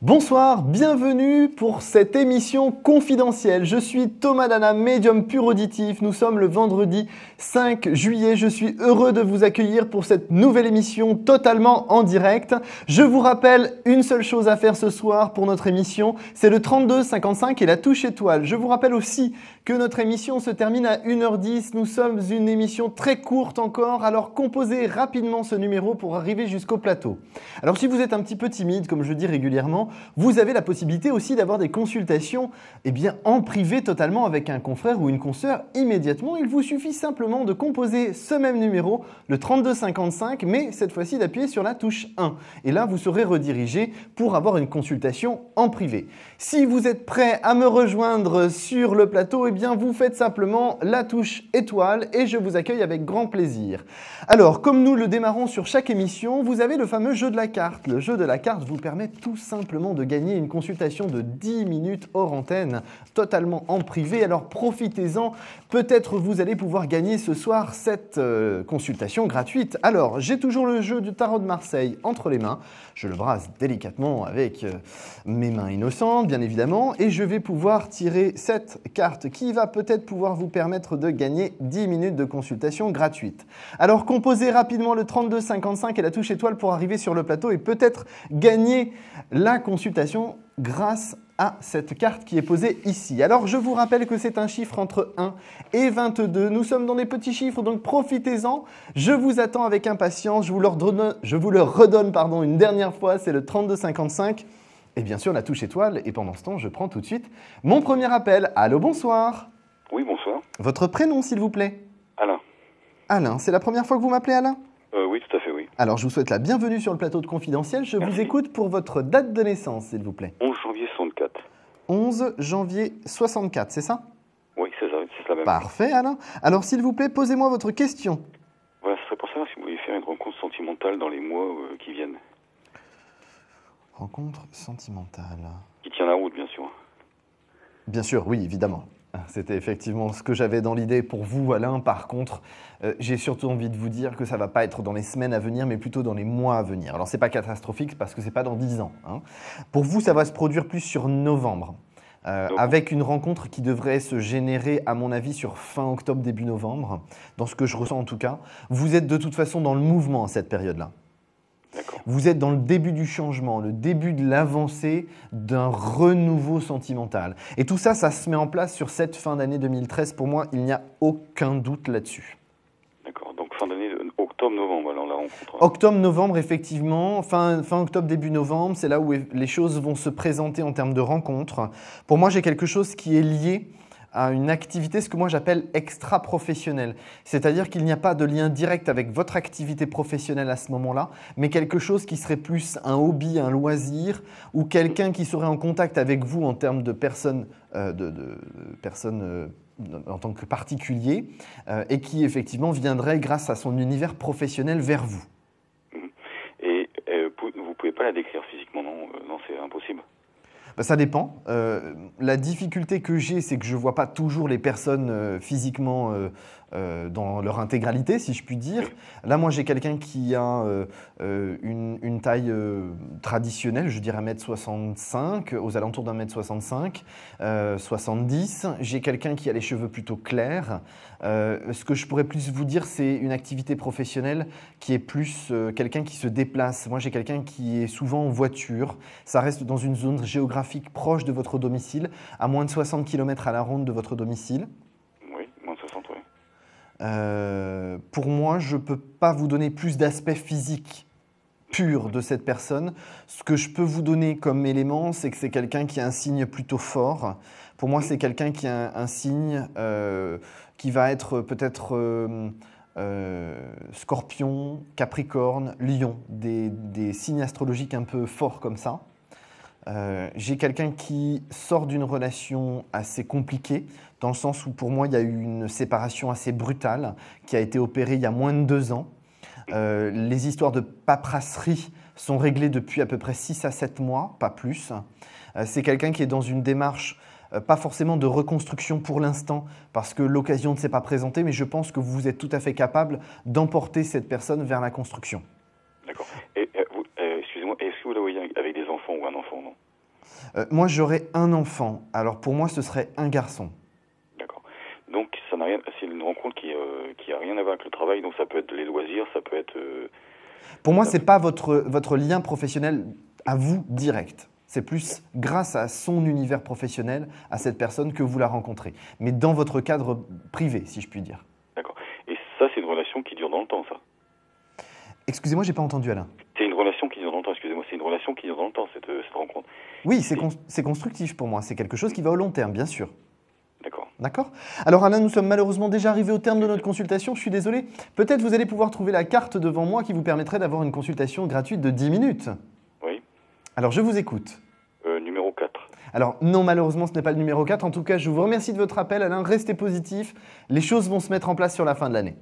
Bonsoir, bienvenue pour cette émission confidentielle. Je suis Thomas Dana, médium pur auditif. Nous sommes le vendredi 5 juillet. Je suis heureux de vous accueillir pour cette nouvelle émission totalement en direct. Je vous rappelle une seule chose à faire ce soir pour notre émission, c'est le 32 55 et la touche étoile. Je vous rappelle aussi que notre émission se termine à 1h10. Nous sommes une émission très courte encore, alors composez rapidement ce numéro pour arriver jusqu'au plateau. Alors si vous êtes un petit peu timide, comme je dis régulièrement, vous avez la possibilité aussi d'avoir des consultations en privé totalement avec un confrère ou une consoeur immédiatement. Il vous suffit simplement de composer ce même numéro, le 3255, mais cette fois-ci d'appuyer sur la touche 1. Et là, vous serez redirigé pour avoir une consultation en privé. Si vous êtes prêt à me rejoindre sur le plateau, vous faites simplement la touche étoile et je vous accueille avec grand plaisir. Alors, comme nous le démarrons sur chaque émission, vous avez le fameux jeu de la carte. Le jeu de la carte vous permet tout simplement de gagner une consultation de 10 minutes hors antenne, totalement en privé. Alors profitez-en, peut-être vous allez pouvoir gagner ce soir cette consultation gratuite. Alors, j'ai toujours le jeu du tarot de Marseille entre les mains. Je le brasse délicatement avec mes mains innocentes, bien évidemment, et je vais pouvoir tirer cette carte qui va peut-être pouvoir vous permettre de gagner 10 minutes de consultation gratuite. Alors, composez rapidement le 32 55 et la touche étoile pour arriver sur le plateau et peut-être gagner la consultation grâce à cette carte qui est posée ici. Alors, je vous rappelle que c'est un chiffre entre 1 et 22. Nous sommes dans des petits chiffres, donc profitez-en. Je vous attends avec impatience. Je vous le redonne une dernière fois. C'est le 32 55 et bien sûr la touche étoile. Et pendant ce temps, je prends tout de suite mon premier appel. Allô, bonsoir. Oui, bonsoir. Votre prénom, s'il vous plaît? Alain. Alain, c'est la première fois que vous m'appelez Alain? Oui, tout à fait, oui. Alors, je vous souhaite la bienvenue sur le plateau de Confidentiel. Je vous écoute pour votre date de naissance, s'il vous plaît. 11 janvier 64. 11 janvier 64, c'est ça? Oui, c'est ça, c'est la même. Parfait, Alain. Alors, s'il vous plaît, posez-moi votre question. Voilà, ce serait pour savoir si vous voulez faire une rencontre sentimentale dans les mois qui viennent. Rencontre sentimentale. Qui tient la route, bien sûr. Bien sûr, oui, évidemment. C'était effectivement ce que j'avais dans l'idée pour vous, Alain. Par contre, j'ai surtout envie de vous dire que ça ne va pas être dans les semaines à venir, mais plutôt dans les mois à venir. Alors, ce n'est pas catastrophique parce que ce n'est pas dans 10 ans. Hein. Pour vous, ça va se produire plus sur novembre, avec une rencontre qui devrait se générer, à mon avis, sur fin octobre, début novembre, dans ce que je ressens en tout cas. Vous êtes de toute façon dans le mouvement à cette période-là. Vous êtes dans le début du changement, le début de l'avancée d'un renouveau sentimental. Et tout ça, ça se met en place sur cette fin d'année 2013. Pour moi, il n'y a aucun doute là-dessus. D'accord, donc fin d'année, octobre-novembre, alors la rencontre. Octobre-novembre, effectivement. Fin octobre, début novembre, c'est là où les choses vont se présenter en termes de rencontres. Pour moi, j'ai quelque chose qui est lié à une activité, ce que moi j'appelle extra-professionnelle. C'est-à-dire qu'il n'y a pas de lien direct avec votre activité professionnelle à ce moment-là, mais quelque chose qui serait plus un hobby, un loisir, ou quelqu'un qui serait en contact avec vous en termes de personnes, en tant que particulier, et qui effectivement viendrait grâce à son univers professionnel vers vous. Et vous ne pouvez pas la décrire physiquement, non? Non, c'est impossible. Ça dépend. La difficulté que j'ai, c'est que je ne vois pas toujours les personnes physiquement dans leur intégralité, si je puis dire. Là, moi, j'ai quelqu'un qui a une taille traditionnelle, je dirais 1m65, aux alentours d'1m65, 70. J'ai quelqu'un qui a les cheveux plutôt clairs. Ce que je pourrais plus vous dire, c'est une activité professionnelle qui est plus quelqu'un qui se déplace. Moi, j'ai quelqu'un qui est souvent en voiture. Ça reste dans une zone géographique proche de votre domicile, à moins de 60 km à la ronde de votre domicile. Oui, moins de 60, oui. Pour moi, je ne peux pas vous donner plus d'aspect physique pur de cette personne. Ce que je peux vous donner comme élément, c'est que c'est quelqu'un qui a un signe plutôt fort. Pour moi, c'est quelqu'un qui a un signe qui va être peut-être Scorpion, Capricorne, Lion, des signes astrologiques un peu forts comme ça. J'ai quelqu'un qui sort d'une relation assez compliquée, dans le sens où pour moi, il y a eu une séparation assez brutale qui a été opérée il y a moins de 2 ans. Les histoires de paperasserie sont réglées depuis à peu près 6 à 7 mois, pas plus. C'est quelqu'un qui est dans une démarche pas forcément de reconstruction pour l'instant, parce que l'occasion ne s'est pas présentée, mais je pense que vous êtes tout à fait capable d'emporter cette personne vers la construction. D'accord. Et excusez-moi, est-ce que vous la voyez avec des enfants ou un enfant, non? Moi, j'aurais un enfant. Alors, pour moi, ce serait un garçon. D'accord. Donc, ça n'a rien. C'est une rencontre qui a rien à voir avec le travail. Donc, ça peut être les loisirs, ça peut être. Pour moi, ce n'est pas votre lien professionnel à vous direct. C'est plus grâce à son univers professionnel, à cette personne que vous la rencontrez. Mais dans votre cadre privé, si je puis dire. D'accord. Et ça, c'est une relation qui dure dans le temps, ça. Excusez-moi, j'ai pas entendu, Alain. C'est une relation qui dure dans le temps, excusez-moi. C'est une relation qui dure dans le temps, cette rencontre. Oui, c'est constructif pour moi. C'est quelque chose qui va au long terme, bien sûr. D'accord. D'accord. Alors Alain, nous sommes malheureusement déjà arrivés au terme de notre consultation. Je suis désolé. Peut-être vous allez pouvoir trouver la carte devant moi qui vous permettrait d'avoir une consultation gratuite de 10 minutes. Oui. Alors je vous écoute. Numéro 4. Alors non, malheureusement, ce n'est pas le numéro 4. En tout cas, je vous remercie de votre appel, Alain. Restez positif. Les choses vont se mettre en place sur la fin de l'année.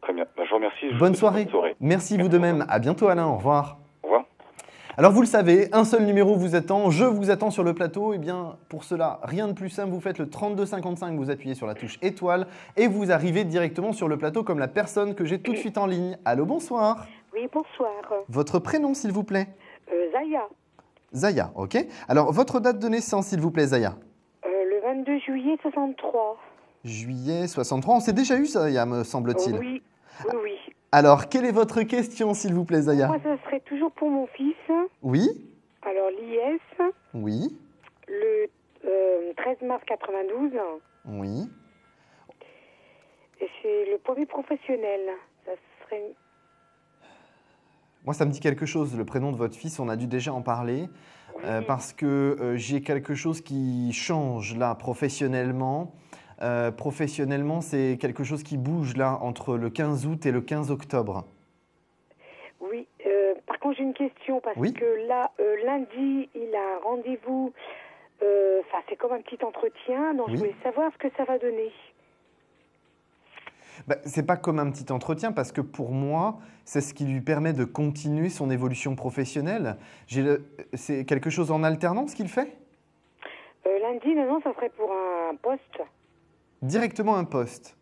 Très bien. Je vous remercie. Bonne soirée. Merci vous de même. À bientôt, Alain. Au revoir. Au revoir. Alors vous le savez, un seul numéro vous attend, je vous attends sur le plateau. Et bien pour cela, rien de plus simple, vous faites le 3255, vous appuyez sur la touche étoile et vous arrivez directement sur le plateau comme la personne que j'ai tout de suite en ligne. Allô, bonsoir. Oui, bonsoir. Votre prénom s'il vous plaît? Zaya. Zaya, ok. Alors votre date de naissance s'il vous plaît, Zaya? Le 22 juillet 63. Juillet 63, on s'est déjà eu Zaya me semble-t-il. Oui, oui. Alors quelle est votre question s'il vous plaît, Zaya? Moi, ça serait toujours pour mon fils. Oui. Alors, l'IS, Oui. le 13 mars 92. Oui. Et c'est le premier professionnel. Ça serait... Moi, ça me dit quelque chose, le prénom de votre fils, on a dû déjà en parler, parce que j'ai quelque chose qui change là professionnellement. Professionnellement, c'est quelque chose qui bouge là entre le 15 août et le 15 octobre. Oui, par contre, j'ai une question, parce Oui. que là, lundi, il a un rendez-vous, c'est comme un petit entretien, donc Oui. je voulais savoir ce que ça va donner. C'est pas comme un petit entretien parce que pour moi, c'est ce qui lui permet de continuer son évolution professionnelle. C'est quelque chose en alternance qu'il fait? Lundi, non, ça serait pour un poste Directement un poste.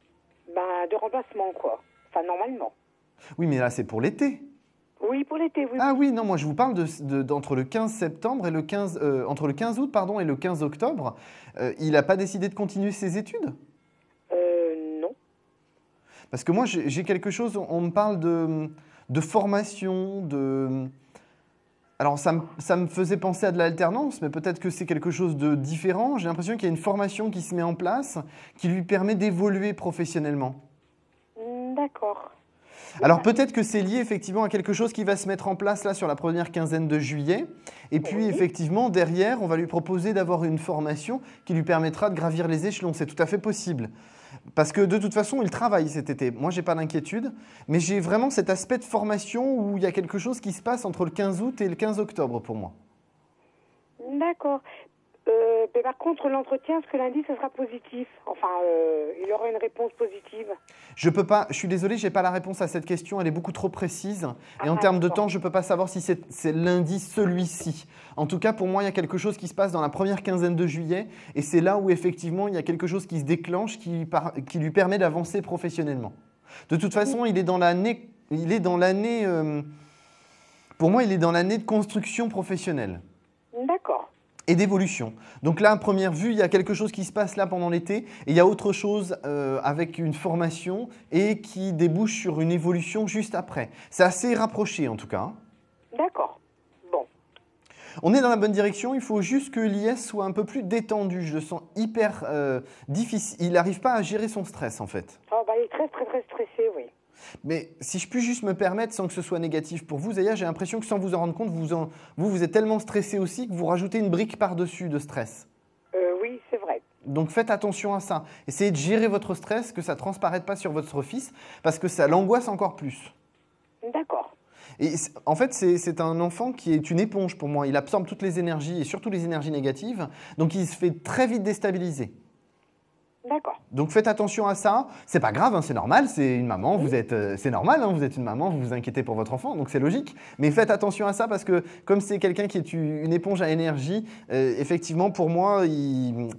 de remplacement, quoi. Enfin, normalement. Oui, mais là, c'est pour l'été. Oui, pour l'été, oui. Ah oui, non, moi je vous parle d'entre le 15 septembre et entre le 15 août pardon, et le 15 octobre. Il n'a pas décidé de continuer ses études? Non. Parce que moi, j'ai quelque chose, on me parle de formation, Alors, ça me faisait penser à de l'alternance, mais peut-être que c'est quelque chose de différent. J'ai l'impression qu'il y a une formation qui se met en place, qui lui permet d'évoluer professionnellement. D'accord. Alors, peut-être que c'est lié effectivement à quelque chose qui va se mettre en place là sur la première quinzaine de juillet. Et puis, effectivement, derrière, on va lui proposer d'avoir une formation qui lui permettra de gravir les échelons. C'est tout à fait possible. Parce que de toute façon, il travaille cet été. Moi, je n'ai pas d'inquiétude, mais j'ai vraiment cet aspect de formation où il y a quelque chose qui se passe entre le 15 août et le 15 octobre pour moi. D'accord. Mais par contre, l'entretien, est-ce que lundi, ce sera positif? Enfin, il aura une réponse positive. Je peux pas, je suis désolé, je n'ai pas la réponse à cette question, elle est beaucoup trop précise. Et en termes de temps, je ne peux pas savoir si c'est lundi celui-ci. En tout cas, pour moi, il y a quelque chose qui se passe dans la première quinzaine de juillet. Et c'est là où, effectivement, il y a quelque chose qui se déclenche, qui lui permet d'avancer professionnellement. De toute façon, il est dans l'année, pour moi, il est dans l'année de construction professionnelle. D'accord. Et d'évolution. Donc là, à première vue, il y a quelque chose qui se passe là pendant l'été et il y a autre chose avec une formation et qui débouche sur une évolution juste après. C'est assez rapproché en tout cas. D'accord. Bon. On est dans la bonne direction, il faut juste que l'IS soit un peu plus détendu. Je le sens hyper difficile. Il n'arrive pas à gérer son stress en fait. Il est très stressé, oui. Mais si je puis juste me permettre, sans que ce soit négatif pour vous, Zaya, j'ai l'impression que sans vous en rendre compte, vous êtes tellement stressé aussi que vous rajoutez une brique par-dessus de stress. Oui, c'est vrai. Donc faites attention à ça. Essayez de gérer votre stress, que ça ne transparaisse pas sur votre fils, parce que ça l'angoisse encore plus. D'accord. Et en fait, c'est un enfant qui est une éponge pour moi. Il absorbe toutes les énergies, et surtout les énergies négatives, donc il se fait très vite déstabiliser. D'accord. Donc faites attention à ça. C'est pas grave, hein, c'est normal. C'est une maman. C'est normal. Hein, vous êtes une maman. Vous vous inquiétez pour votre enfant, donc c'est logique. Mais faites attention à ça parce que comme c'est quelqu'un qui est une éponge à énergie, effectivement, pour moi, il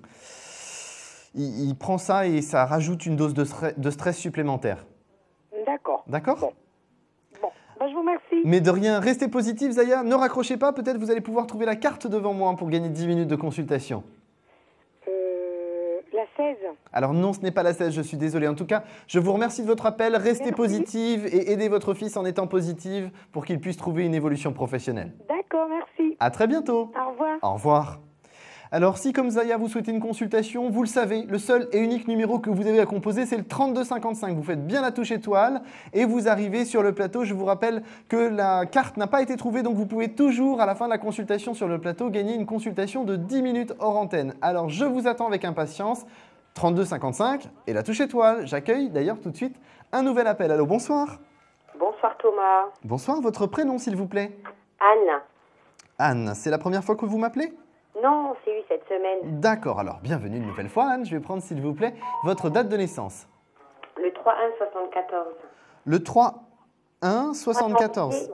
prend ça et ça rajoute une dose de stress supplémentaire. D'accord. D'accord. Bon. Bah, je vous remercie. Mais de rien, restez positif Zaya, ne raccrochez pas, peut-être vous allez pouvoir trouver la carte devant moi pour gagner 10 minutes de consultation. La 16. Alors non, ce n'est pas la 16, je suis désolé. En tout cas, je vous remercie de votre appel, restez Merci. positive et aidez votre fils en étant positive pour qu'il puisse trouver une évolution professionnelle. D'accord, merci. À très bientôt. Au revoir. Au revoir. Alors si comme Zaya vous souhaitez une consultation, vous le savez, le seul et unique numéro que vous avez à composer c'est le 3255. Vous faites bien la touche étoile et vous arrivez sur le plateau. Je vous rappelle que la carte n'a pas été trouvée donc vous pouvez toujours à la fin de la consultation sur le plateau gagner une consultation de 10 minutes hors antenne. Alors je vous attends avec impatience. 3255 et la touche étoile. J'accueille d'ailleurs tout de suite un nouvel appel. Allô, bonsoir. Bonsoir Thomas. Bonsoir, votre prénom s'il vous plaît. Anne. Anne, c'est la première fois que vous m'appelez ? Non, c'est eu cette semaine. D'accord, alors bienvenue une nouvelle fois Anne. Je vais prendre s'il vous plaît votre date de naissance. Le 3-1-74. Le 3-1-74.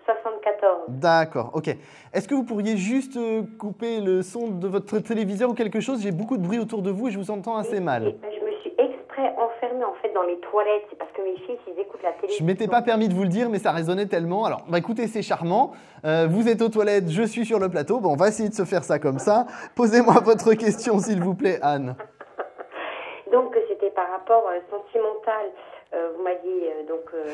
74. D'accord, ok. Est-ce que vous pourriez juste couper le son de votre téléviseur ou quelque chose? J'ai beaucoup de bruit autour de vous et je vous entends assez mal. Je me suis exprès enfermée en fait dans les toilettes. C'est parce que mes fils, ils écoutent la télé. Je ne m'étais pas permis de vous le dire, mais ça résonnait tellement. Alors, bah, écoutez, c'est charmant. Vous êtes aux toilettes, je suis sur le plateau. Bon, on va essayer de se faire ça comme ça. Posez-moi votre question, s'il vous plaît, Anne. Donc, c'était par rapport sentimental. Vous m'aviez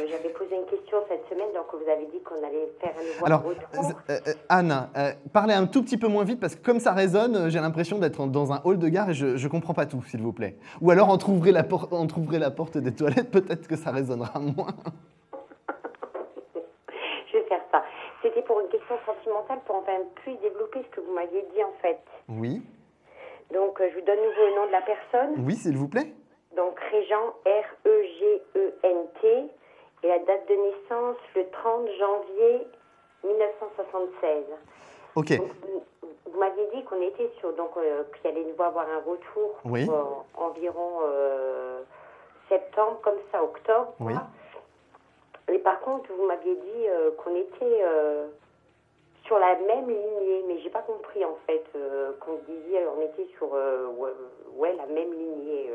j'avais posé une question cette semaine, donc vous avez dit qu'on allait faire un nouveau retour. Anne, parlez un tout petit peu moins vite parce que comme ça résonne, j'ai l'impression d'être dans un hall de gare et je ne comprends pas tout, s'il vous plaît. Ou alors entrouvrer la porte des toilettes, peut-être que ça résonnera moins. Je vais faire ça. C'était pour une question sentimentale, pour enfin plus développer ce que vous m'aviez dit en fait. Oui. Donc, je vous donne nouveau le nom de la personne. Oui, s'il vous plaît. Donc, Régent, R-E-G-E-N-T, et la date de naissance, le 30 janvier 1976. Ok. Donc, vous m'aviez dit qu'on était sur, donc, qu'il allait nous avoir un retour Oui. pour environ septembre, comme ça, octobre. Oui. Quoi. Et par contre, vous m'aviez dit qu'on était sur la même lignée, mais j'ai pas compris en fait qu'on disait on était sur la même lignée.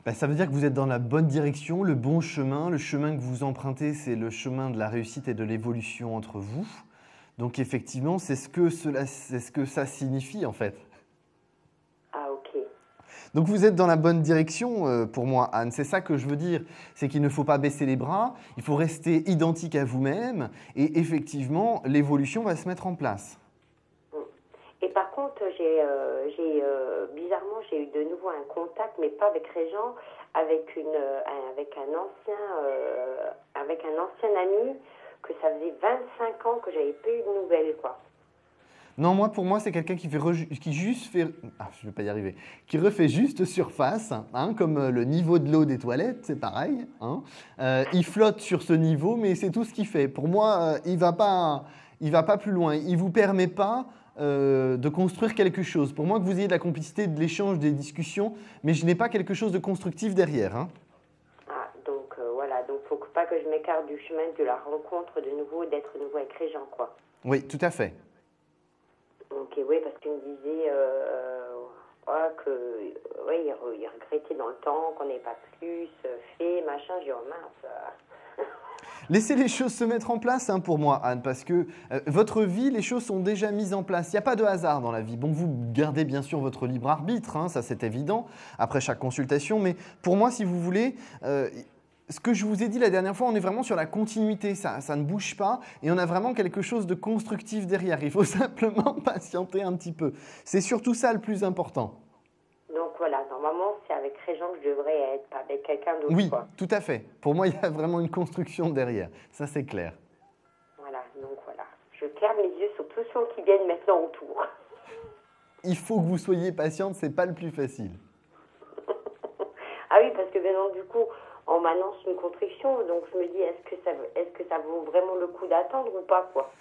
Bah, ça veut dire que vous êtes dans la bonne direction, le bon chemin. Le chemin que vous empruntez, c'est le chemin de la réussite et de l'évolution entre vous. Donc effectivement, c'est ce que ça signifie en fait. Ah ok. Donc vous êtes dans la bonne direction pour moi, Anne. C'est ça que je veux dire. C'est qu'il ne faut pas baisser les bras, il faut rester identique à vous-même et effectivement, l'évolution va se mettre en place. Et par contre, bizarrement, j'ai eu de nouveau un contact, mais pas avec Régent, avec un ancien ami que ça faisait 25 ans que j'avais pas eu de nouvelles, quoi. Non, pour moi, c'est quelqu'un qui refait juste surface, hein, comme le niveau de l'eau des toilettes, c'est pareil. Hein. Il flotte sur ce niveau, mais c'est tout ce qu'il fait. Pour moi, il va pas plus loin. Il vous permet pas de construire quelque chose. Pour moi, que vous ayez de la complicité, de l'échange, des discussions, mais je n'ai pas quelque chose de constructif derrière. Hein. Ah, donc voilà, donc faut pas que je m'écarte du chemin de la rencontre de nouveau, d'être de nouveau avec Régent, quoi. Oui, tout à fait. Ok, oui, parce qu'il me disait il regrettait dans le temps qu'on n'ait pas plus fait, machin. J'ai dit, oh mince. Laissez les choses se mettre en place hein, pour moi, Anne, parce que votre vie, les choses sont déjà mises en place. Il n'y a pas de hasard dans la vie. Bon, vous gardez bien sûr votre libre arbitre, hein, ça c'est évident, après chaque consultation. Mais pour moi, si vous voulez, ce que je vous ai dit la dernière fois, on est vraiment sur la continuité. Ça ne bouge pas et on a vraiment quelque chose de constructif derrière. Il faut simplement patienter un petit peu. C'est surtout ça le plus important. Donc voilà, normalement, c'est avec Régent que je devrais être, pas avec quelqu'un d'autre. Oui, quoi. tout à fait. Pour moi, il y a vraiment une construction derrière. Ça, c'est clair. Voilà, donc voilà. Je ferme les yeux sur tous ceux qui viennent maintenant autour. Il faut que vous soyez patiente, c'est pas le plus facile. Ah oui, parce que maintenant, du coup, on m'annonce une construction, donc je me dis, est-ce que ça vaut vraiment le coup d'attendre ou pas, quoi?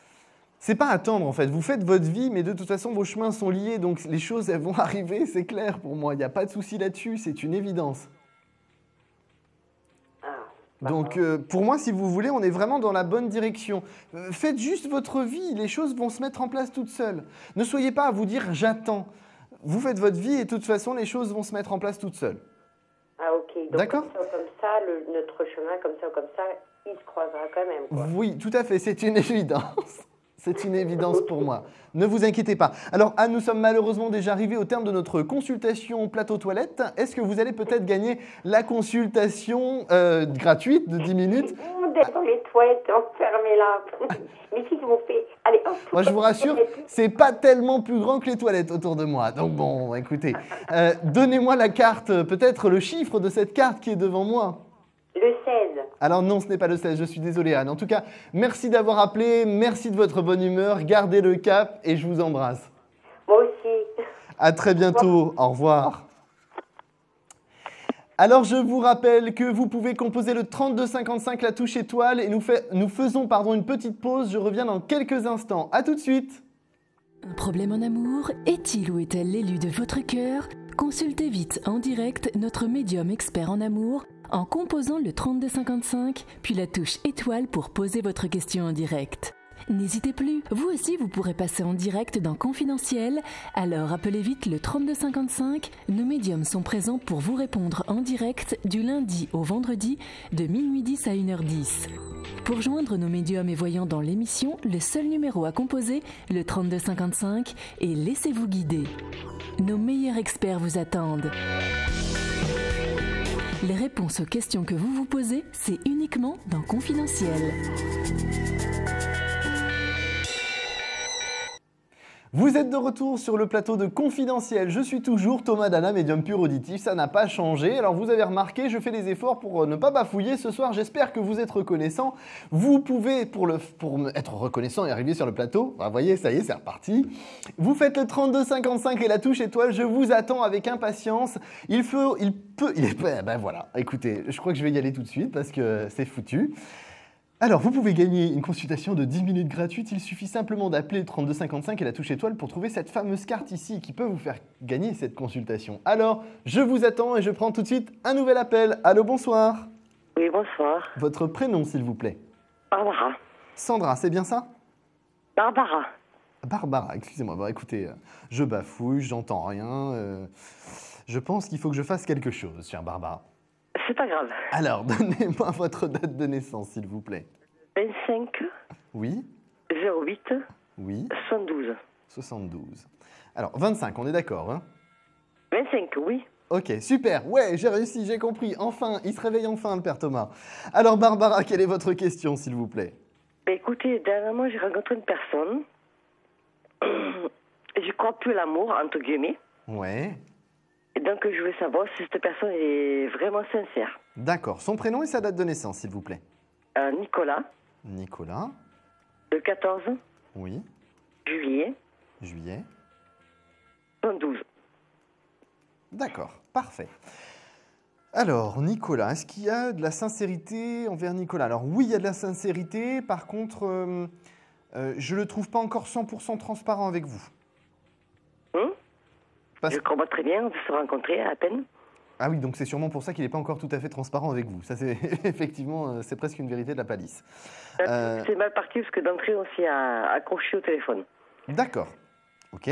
C'est pas attendre en fait, vous faites votre vie, mais de toute façon vos chemins sont liés, donc les choses elles vont arriver, c'est clair pour moi, il n'y a pas de souci là-dessus, c'est une évidence. Donc pour moi, si vous voulez, on est vraiment dans la bonne direction. Faites juste votre vie, les choses vont se mettre en place toutes seules. Ne soyez pas à vous dire j'attends. Vous faites votre vie et de toute façon, les choses vont se mettre en place toutes seules. Ah ok, donc d'accord. comme ça, notre chemin, comme ça, il se croisera quand même, quoi. Oui, tout à fait, c'est une évidence. C'est une évidence pour moi. Ne vous inquiétez pas. Alors Anne, nous sommes malheureusement déjà arrivés au terme de notre consultation plateau toilette. Est-ce que vous allez peut-être gagner la consultation gratuite de 10 minutes? Dans les toilettes, enfermées là. Mais si, ils m'ont fait... Allez, hop, Moi, je vous rassure, c'est pas tellement plus grand que les toilettes autour de moi. Donc bon, écoutez, donnez-moi la carte, peut-être le chiffre de cette carte qui est devant moi. Le 16. Alors non, ce n'est pas le 16, je suis désolé Anne. En tout cas, merci d'avoir appelé, merci de votre bonne humeur, gardez le cap et je vous embrasse. Moi aussi. À très bientôt, au revoir. Alors je vous rappelle que vous pouvez composer le 3255, la touche étoile, et nous faisons une petite pause, je reviens dans quelques instants. À tout de suite. Un problème en amour? Est-il ou est-elle l'élu de votre cœur? Consultez vite en direct notre médium expert en amour en composant le 3255, puis la touche étoile pour poser votre question en direct. N'hésitez plus, vous aussi vous pourrez passer en direct dans Confidentiel, alors appelez vite le 3255, nos médiums sont présents pour vous répondre en direct du lundi au vendredi de minuit 10 à 1h10. Pour joindre nos médiums et voyants dans l'émission, le seul numéro à composer, le 3255, et laissez-vous guider. Nos meilleurs experts vous attendent. Les réponses aux questions que vous vous posez, c'est uniquement dans Confidentiel. Vous êtes de retour sur le plateau de Confidentiel. Je suis toujours Thomas Dana, médium pur auditif, ça n'a pas changé. Alors vous avez remarqué, je fais des efforts pour ne pas bafouiller ce soir. J'espère que vous êtes reconnaissant. Vous pouvez, pour être reconnaissant et arriver sur le plateau, vous voyez, ça y est, c'est reparti. Vous faites le 3255 et la touche étoile. Je vous attends avec impatience. Ben voilà, écoutez, je crois que je vais y aller tout de suite parce que c'est foutu. Alors, vous pouvez gagner une consultation de 10 minutes gratuite. Il suffit simplement d'appeler le 3255 et la touche étoile pour trouver cette fameuse carte ici qui peut vous faire gagner cette consultation. Alors, je vous attends et je prends tout de suite un nouvel appel. Allô, bonsoir. Oui, bonsoir. Votre prénom, s'il vous plaît. Barbara. Sandra, c'est bien ça? Barbara. Barbara, excusez-moi. Bon, écoutez, je bafouille, j'entends rien. Je pense qu'il faut que je fasse quelque chose, chère Barbara. C'est pas grave. Alors, donnez-moi votre date de naissance, s'il vous plaît. 25 Oui. 08 Oui. 72. 72. Alors, 25, on est d'accord, hein? 25, oui. Ok, super. Ouais, j'ai réussi, j'ai compris. Enfin, il se réveille enfin, le père Thomas. Alors, Barbara, quelle est votre question, s'il vous plaît? Écoutez, dernièrement, j'ai rencontré une personne. Je crois plus à l'amour, entre guillemets. Ouais. Et donc, je voulais savoir si cette personne est vraiment sincère. D'accord. Son prénom et sa date de naissance, s'il vous plaît. Nicolas. Nicolas. Le 14 Oui. juillet Juillet. 72. D'accord, parfait. Alors, Nicolas, est-ce qu'il y a de la sincérité envers Nicolas? Alors oui, il y a de la sincérité. Par contre, je ne le trouve pas encore 100% transparent avec vous. Je comprends très bien, on peut se rencontrer à peine. Ah oui, donc c'est sûrement pour ça qu'il n'est pas encore tout à fait transparent avec vous. Ça, c'est effectivement, c'est presque une vérité de la palisse. C'est mal parti parce que d'entrée, on s'y a accroché au téléphone. D'accord. Ok.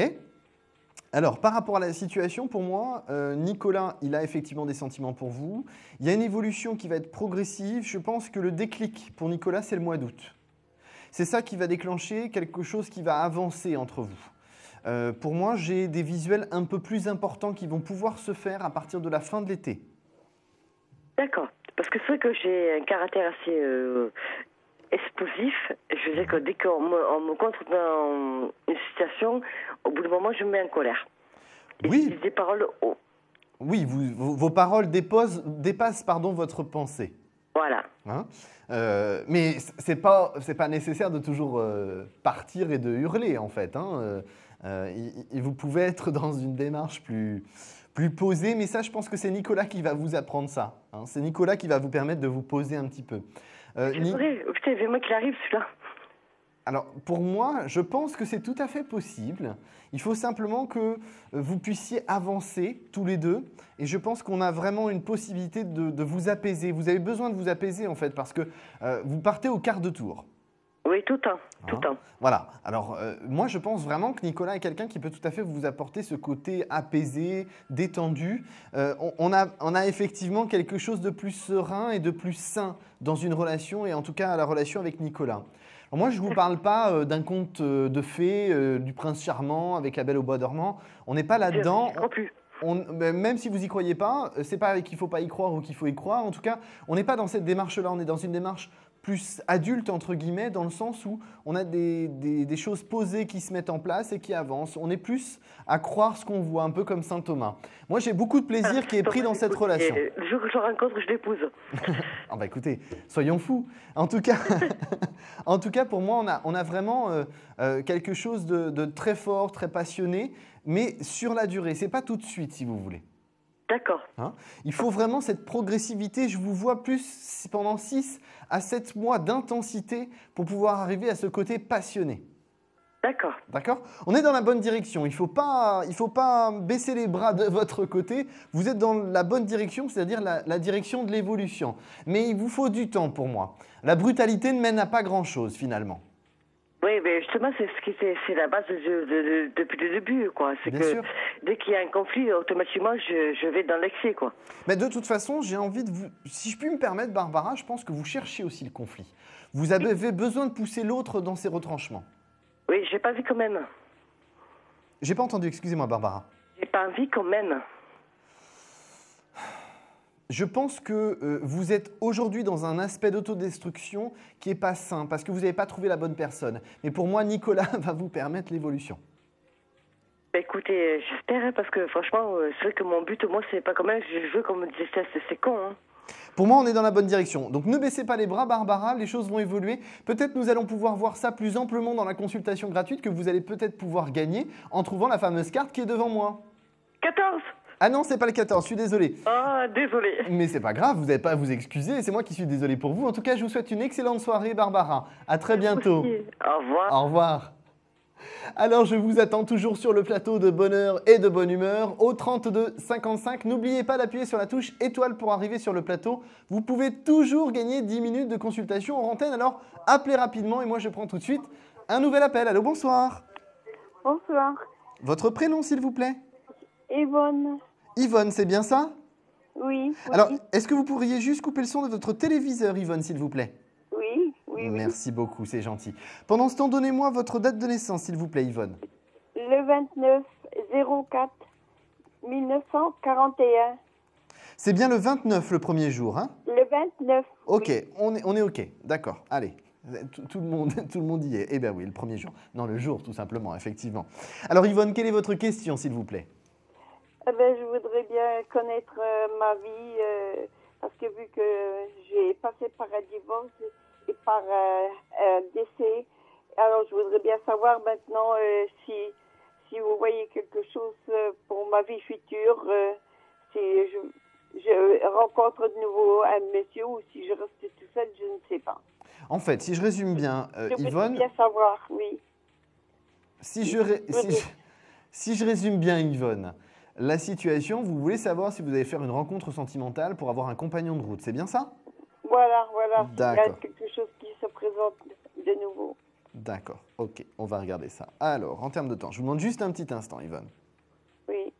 Alors, par rapport à la situation, pour moi, Nicolas, il a effectivement des sentiments pour vous. Il y a une évolution qui va être progressive. Je pense que le déclic pour Nicolas, c'est le mois d'août. C'est ça qui va déclencher quelque chose qui va avancer entre vous. Pour moi, j'ai des visuels un peu plus importants qui vont pouvoir se faire à partir de la fin de l'été. D'accord. Parce que c'est vrai que j'ai un caractère assez explosif. Je veux dire que dès qu'on me contre dans une situation, au bout d'un moment, je me mets en colère. Et oui. je dis des paroles haut. Oui, vos paroles dépassent votre pensée. Voilà. Hein, mais c'est pas nécessaire de toujours partir et de hurler, en fait. Hein. Vous pouvez être dans une démarche plus posée, mais ça, je pense que c'est Nicolas qui va vous apprendre ça. Hein. C'est Nicolas qui va vous permettre de vous poser un petit peu. Putain, c'est moi qui arrive, celui-là. Alors, pour moi, je pense que c'est tout à fait possible. Il faut simplement que vous puissiez avancer tous les deux. Et je pense qu'on a vraiment une possibilité de vous apaiser. Vous avez besoin de vous apaiser, en fait, parce que vous partez au quart de tour. Oui, tout le temps. Tout le temps. Voilà. Alors, moi, je pense vraiment que Nicolas est quelqu'un qui peut tout à fait vous apporter ce côté apaisé, détendu. On a effectivement quelque chose de plus serein et de plus sain dans une relation, et en tout cas la relation avec Nicolas. Alors moi, je ne vous parle pas d'un conte de fées, du prince charmant avec la belle au bois dormant. On n'est pas là-dedans. Je ne crois plus. Même si vous n'y croyez pas, c'est pas qu'il ne faut pas y croire ou qu'il faut y croire. En tout cas, on n'est pas dans cette démarche-là. On est dans une démarche plus adulte, entre guillemets, dans le sens où on a des choses posées qui se mettent en place et qui avancent. On est plus à croire ce qu'on voit, un peu comme saint Thomas. Moi, j'ai beaucoup de plaisir qui est pris dans cette relation. Le jour que je rencontre, je l'épouse. Ah bah écoutez, soyons fous. En tout cas, en tout cas pour moi, on a vraiment quelque chose de très fort, très passionné, mais sur la durée. Ce n'est pas tout de suite, si vous voulez. D'accord. Il faut vraiment cette progressivité. Je vous vois plus pendant 6 à 7 mois d'intensité pour pouvoir arriver à ce côté passionné. D'accord. D'accord ? On est dans la bonne direction. Il ne faut pas baisser les bras de votre côté. Vous êtes dans la bonne direction, c'est-à-dire la direction de l'évolution. Mais il vous faut du temps pour moi. La brutalité ne mène à pas grand-chose finalement. Oui, mais justement, c'est la base depuis le début, quoi. C'est que sûr. Dès qu'il y a un conflit, automatiquement, je vais dans l'excès, quoi. Mais de toute façon, j'ai envie de vous... Si je puis me permettre, Barbara, je pense que vous cherchez aussi le conflit. Vous avez besoin de pousser l'autre dans ses retranchements. Oui, j'ai pas envie qu'on m'aime. J'ai pas entendu, excusez-moi, Barbara. J'ai pas envie qu'on m'aime. Je pense que vous êtes aujourd'hui dans un aspect d'autodestruction qui n'est pas sain parce que vous n'avez pas trouvé la bonne personne. Mais pour moi, Nicolas va vous permettre l'évolution. Écoutez, j'espère, hein, parce que franchement, c'est vrai que mon but, moi, c'est pas quand même, je veux qu'on me dise c'est con. Hein. Pour moi, on est dans la bonne direction. Donc ne baissez pas les bras, Barbara, les choses vont évoluer. Peut-être nous allons pouvoir voir ça plus amplement dans la consultation gratuite que vous allez peut-être pouvoir gagner en trouvant la fameuse carte qui est devant moi. 14. Ah non, c'est pas le 14, je suis désolé. Ah, désolé. Mais c'est pas grave, vous n'avez pas à vous excuser, c'est moi qui suis désolé pour vous. En tout cas, je vous souhaite une excellente soirée, Barbara. À très bientôt. Merci. Au revoir. Au revoir. Alors, je vous attends toujours sur le plateau de bonheur et de bonne humeur au 32 55. N'oubliez pas d'appuyer sur la touche étoile pour arriver sur le plateau. Vous pouvez toujours gagner 10 minutes de consultation en antenne. Alors, appelez rapidement et moi, je prends tout de suite un nouvel appel. Allô, bonsoir. Bonsoir. Votre prénom, s'il vous plaît? Yvonne. Yvonne, c'est bien ça? Oui. Alors, est-ce que vous pourriez juste couper le son de votre téléviseur, Yvonne, s'il vous plaît? Oui. Merci beaucoup, c'est gentil. Pendant ce temps, donnez-moi votre date de naissance, s'il vous plaît, Yvonne. Le 29 04 1941. C'est bien le 29, le premier jour, hein? Le 29. Ok, oui. on est ok, d'accord, allez. Tout le monde y est. Eh bien oui, le premier jour. Non, le jour, tout simplement, effectivement. Alors, Yvonne, quelle est votre question, s'il vous plaît? Je voudrais bien connaître ma vie, parce que vu que j'ai passé par un divorce et par un décès, alors je voudrais bien savoir maintenant si vous voyez quelque chose pour ma vie future, si je rencontre de nouveau un monsieur ou si je reste tout seul, je ne sais pas. En fait, si je résume bien, je Yvonne... voudrais bien savoir, oui. Si je résume bien, Yvonne, la situation, vous voulez savoir si vous allez faire une rencontre sentimentale pour avoir un compagnon de route, c'est bien ça? Voilà. Il y a D'accord. quelque chose qui se présente de nouveau. D'accord, ok, on va regarder ça. Alors, en termes de temps, je vous demande juste un petit instant, Yvonne. Oui.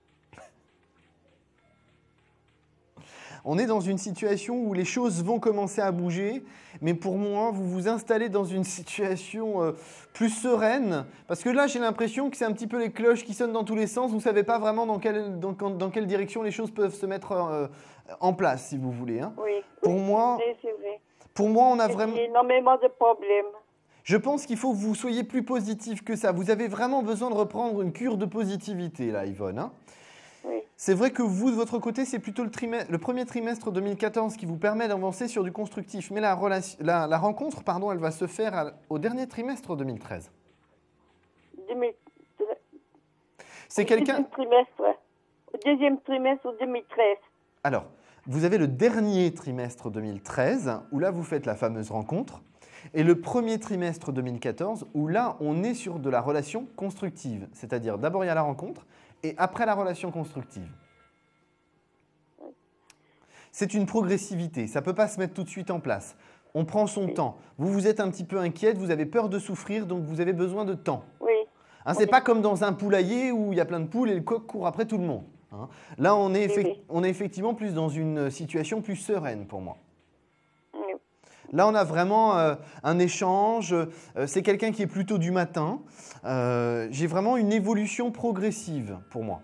On est dans une situation où les choses vont commencer à bouger, mais pour moi, vous vous installez dans une situation plus sereine, parce que là, j'ai l'impression que c'est un petit peu les cloches qui sonnent dans tous les sens. Vous ne savez pas vraiment dans quelle direction les choses peuvent se mettre en place, si vous voulez. Hein. Oui. Pour moi, c'est vrai. Pour moi, on a Il vraiment... y a énormément de problèmes. Je pense qu'il faut que vous soyez plus positif que ça. Vous avez vraiment besoin de reprendre une cure de positivité, là, Yvonne. Hein. Oui. C'est vrai que vous, de votre côté, c'est plutôt le premier trimestre 2014 qui vous permet d'avancer sur du constructif. Mais la rencontre, elle va se faire au dernier trimestre 2013. C'est quelqu'un... Au deuxième trimestre 2013. Alors, vous avez le dernier trimestre 2013, où là, vous faites la fameuse rencontre, et le premier trimestre 2014, où là, on est sur de la relation constructive. C'est-à-dire, d'abord, il y a la rencontre, et après la relation constructive. C'est une progressivité, ça ne peut pas se mettre tout de suite en place. On prend son temps. Vous êtes un petit peu inquiète, vous avez peur de souffrir, donc vous avez besoin de temps. Oui. Hein, c'est pas comme dans un poulailler où il y a plein de poules et le coq court après tout le monde. Hein. Là, on est effectivement plus dans une situation plus sereine pour moi. Oui. Là, on a vraiment un échange. C'est quelqu'un qui est plutôt du matin. J'ai vraiment une évolution progressive pour moi.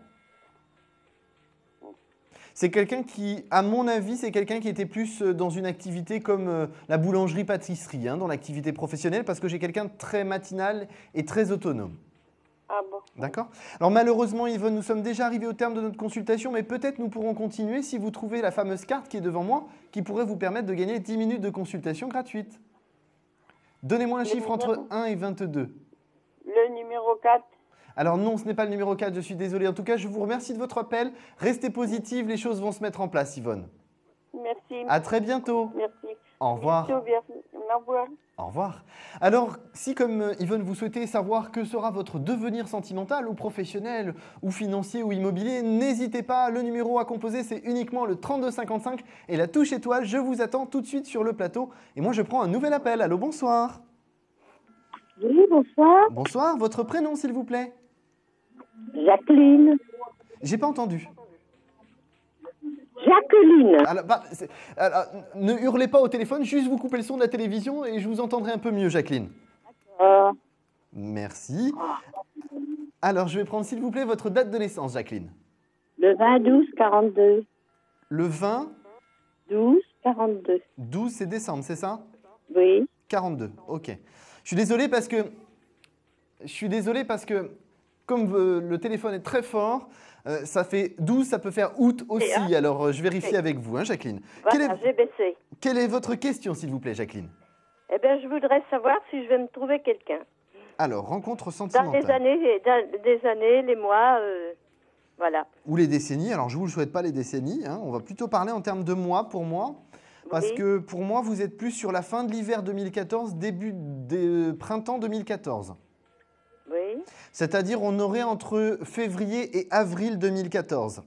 C'est quelqu'un qui, à mon avis, c'est quelqu'un qui était plus dans une activité comme la boulangerie-pâtisserie, hein, dans l'activité professionnelle, parce que j'ai quelqu'un de très matinal et très autonome. Ah bon. D'accord? Alors malheureusement, Yvonne, nous sommes déjà arrivés au terme de notre consultation, mais peut-être nous pourrons continuer si vous trouvez la fameuse carte qui est devant moi, qui pourrait vous permettre de gagner 10 minutes de consultation gratuite. Donnez-moi un chiffre entre 1 et 22. Le numéro 4. Alors non, ce n'est pas le numéro 4, je suis désolé. En tout cas, je vous remercie de votre appel. Restez positive, les choses vont se mettre en place, Yvonne. Merci. À très bientôt. Merci. Au revoir. Au revoir. Au revoir. Alors, si comme Yvonne, vous souhaitez savoir que sera votre devenir sentimental ou professionnel ou financier ou immobilier, n'hésitez pas, le numéro à composer, c'est uniquement le 3255 et la touche étoile. Je vous attends tout de suite sur le plateau. Et moi, je prends un nouvel appel. Allô, bonsoir. Oui, bonsoir. Bonsoir, votre prénom, s'il vous plaît? Jacqueline. J'ai pas entendu. Jacqueline. Alors, ne hurlez pas au téléphone, juste vous coupez le son de la télévision et je vous entendrai un peu mieux, Jacqueline. Merci. Alors, je vais prendre, s'il vous plaît, votre date de naissance, Jacqueline. Le 20-12-42. Le 20 12-42. 12, c'est décembre, c'est ça? Oui. 42, ok. Je suis désolé parce que comme le téléphone est très fort, ça fait 12, ça peut faire août aussi. Alors, je vérifie avec vous, hein, Jacqueline. Voilà, j'ai baissé. Quelle est votre question, s'il vous plaît, Jacqueline? Eh bien, je voudrais savoir si je vais me trouver quelqu'un. Alors, rencontre sentimentale. Dans des années, les mois, voilà. Ou les décennies. Alors, je ne vous le souhaite pas, les décennies. Hein. On va plutôt parler en termes de mois, pour moi. Parce que, pour moi, vous êtes plus sur la fin de l'hiver 2014, début de printemps 2014. Oui. C'est-à-dire, on aurait entre février et avril 2014.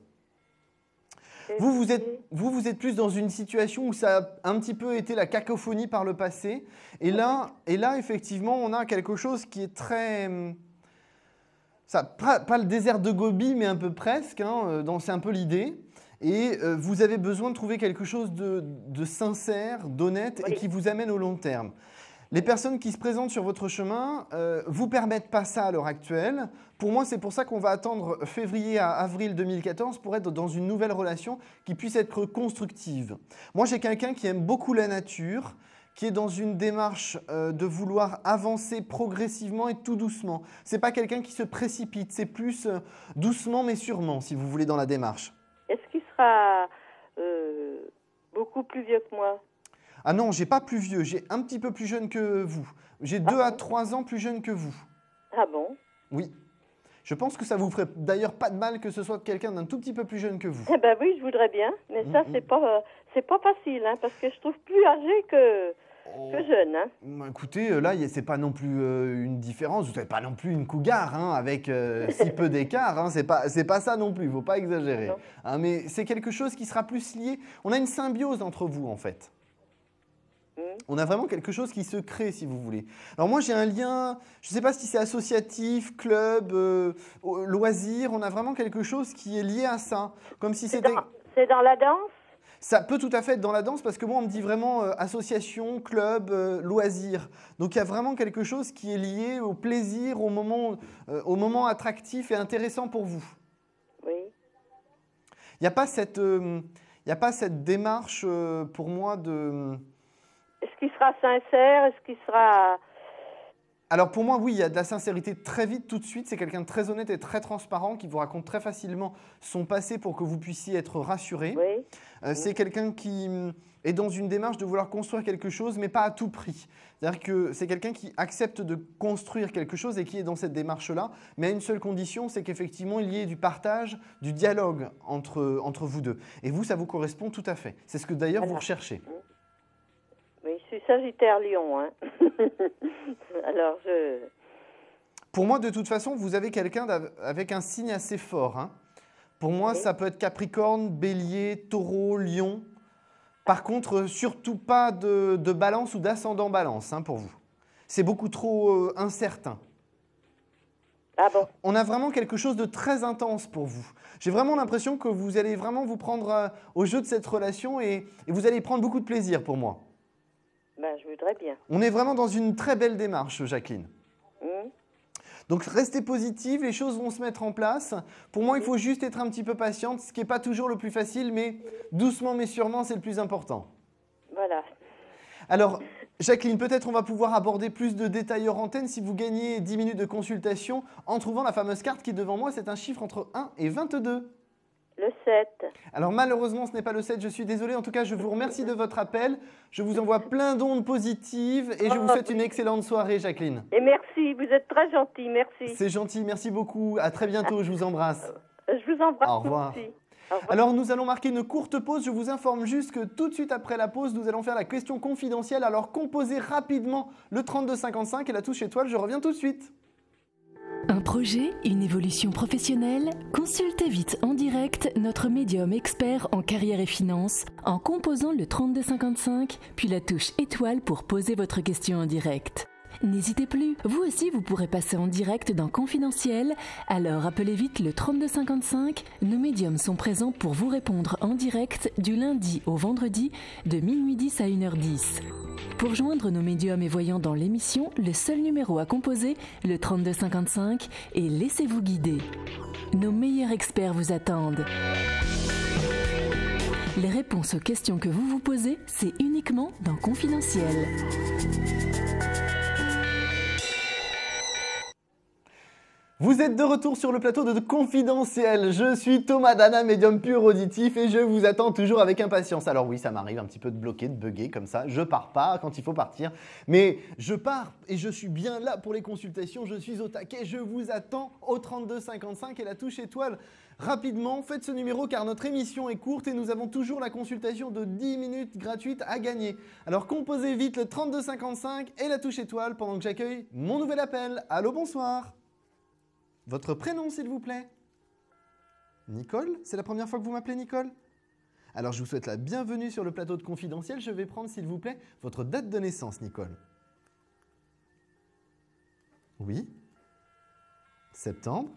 Vous êtes plus dans une situation où ça a un petit peu été la cacophonie par le passé. Et là, effectivement, on a quelque chose qui est très... pas le désert de Gobi, mais un peu presque. Hein, c'est un peu l'idée. Et vous avez besoin de trouver quelque chose de sincère, d'honnête et qui vous amène au long terme. Les personnes qui se présentent sur votre chemin vous permettent pas ça à l'heure actuelle. Pour moi, c'est pour ça qu'on va attendre février à avril 2014 pour être dans une nouvelle relation qui puisse être constructive. Moi, j'ai quelqu'un qui aime beaucoup la nature, qui est dans une démarche de vouloir avancer progressivement et tout doucement. C'est pas quelqu'un qui se précipite, c'est plus doucement mais sûrement, si vous voulez, dans la démarche. Est-ce qu'il sera beaucoup plus vieux que moi? Ah non, j'ai pas plus vieux, j'ai un petit peu plus jeune que vous. J'ai 2 à 3 ans plus jeune que vous. Ah bon? Oui. Je pense que ça vous ferait d'ailleurs pas de mal que ce soit quelqu'un d'un tout petit peu plus jeune que vous. Eh ben oui, je voudrais bien, mais ça c'est pas facile, hein, parce que je trouve plus âgé que jeune. Hein. Écoutez, là, c'est pas non plus une différence, vous n'êtes pas non plus une cougar hein, avec si peu d'écart, hein, c'est pas ça non plus, il ne faut pas exagérer. Hein, mais c'est quelque chose qui sera plus lié, on a une symbiose entre vous en fait. On a vraiment quelque chose qui se crée, si vous voulez. Alors moi, j'ai un lien, je ne sais pas si c'est associatif, club, loisir, on a vraiment quelque chose qui est lié à ça. Comme si c'était... C'est dans la danse? Ça peut tout à fait être dans la danse parce que moi, on me dit vraiment association, club, loisir. Donc, il y a vraiment quelque chose qui est lié au plaisir, au moment attractif et intéressant pour vous. Oui. Il n'y a pas cette démarche pour moi de... Est-ce qu'il sera sincère? Est-ce qu'il sera... Alors pour moi, oui, il y a de la sincérité très vite, tout de suite. C'est quelqu'un de très honnête et très transparent qui vous raconte très facilement son passé pour que vous puissiez être rassuré. Oui. C'est quelqu'un qui est dans une démarche de vouloir construire quelque chose, mais pas à tout prix. C'est-à-dire que c'est quelqu'un qui accepte de construire quelque chose et qui est dans cette démarche-là, mais à une seule condition, c'est qu'effectivement, il y ait du partage, du dialogue entre vous deux. Et vous, ça vous correspond tout à fait. C'est ce que d'ailleurs vous recherchez. Oui, je suis Sagittaire Lion. Hein. Alors, Pour moi, de toute façon, vous avez quelqu'un avec un signe assez fort. Hein. Pour moi, ça peut être Capricorne, Bélier, Taureau, Lion. Par contre, surtout pas de balance ou d'ascendant balance pour vous. C'est beaucoup trop incertain. Ah bon? On a vraiment quelque chose de très intense pour vous. J'ai vraiment l'impression que vous allez vraiment vous prendre au jeu de cette relation et vous allez y prendre beaucoup de plaisir pour moi. Ben, je voudrais bien. On est vraiment dans une très belle démarche, Jacqueline. Donc restez positive, les choses vont se mettre en place. Pour moi, il faut juste être un petit peu patiente, ce qui n'est pas toujours le plus facile, mais doucement mais sûrement, c'est le plus important. Voilà. Alors, Jacqueline, peut-être on va pouvoir aborder plus de détails hors antenne si vous gagnez 10 minutes de consultation en trouvant la fameuse carte qui est devant moi. C'est un chiffre entre 1 et 22. Le 7. Alors malheureusement, ce n'est pas le 7, je suis désolé. En tout cas, je vous remercie de votre appel. Je vous envoie plein d'ondes positives et je vous souhaite une excellente soirée, Jacqueline. Et merci, vous êtes très gentil, merci. C'est gentil, merci beaucoup. À très bientôt, je vous embrasse. Je vous embrasse. Au revoir. Aussi. Alors, nous allons marquer une courte pause. Je vous informe juste que tout de suite après la pause, nous allons faire la question confidentielle. Alors, composez rapidement le 3255 et la touche étoile. Je reviens tout de suite. Un projet, une évolution professionnelle? Consultez vite en direct notre médium expert en carrière et finance en composant le 3255, puis la touche étoile pour poser votre question en direct. N'hésitez plus, vous aussi vous pourrez passer en direct dans Confidentiel, alors appelez vite le 3255, nos médiums sont présents pour vous répondre en direct du lundi au vendredi de minuit 10 à 1h10. Pour joindre nos médiums et voyants dans l'émission, le seul numéro à composer, le 3255, et laissez-vous guider. Nos meilleurs experts vous attendent. Les réponses aux questions que vous vous posez, c'est uniquement dans Confidentiel. Vous êtes de retour sur le plateau de Confidentiel. Je suis Thomas Dana, médium pur auditif et je vous attends toujours avec impatience. Alors oui, ça m'arrive un petit peu de bloquer, de bugger comme ça. Je pars pas quand il faut partir, mais je pars et je suis bien là pour les consultations. Je suis au taquet, je vous attends au 3255 et la touche étoile. Rapidement, faites ce numéro car notre émission est courte et nous avons toujours la consultation de 10 minutes gratuite à gagner. Alors composez vite le 3255 et la touche étoile pendant que j'accueille mon nouvel appel. Allô, bonsoir. Votre prénom, s'il vous plaît? Nicole? C'est la première fois que vous m'appelez Nicole? Alors, je vous souhaite la bienvenue sur le plateau de Confidentiel. Je vais prendre, s'il vous plaît, votre date de naissance, Nicole. Oui? Septembre?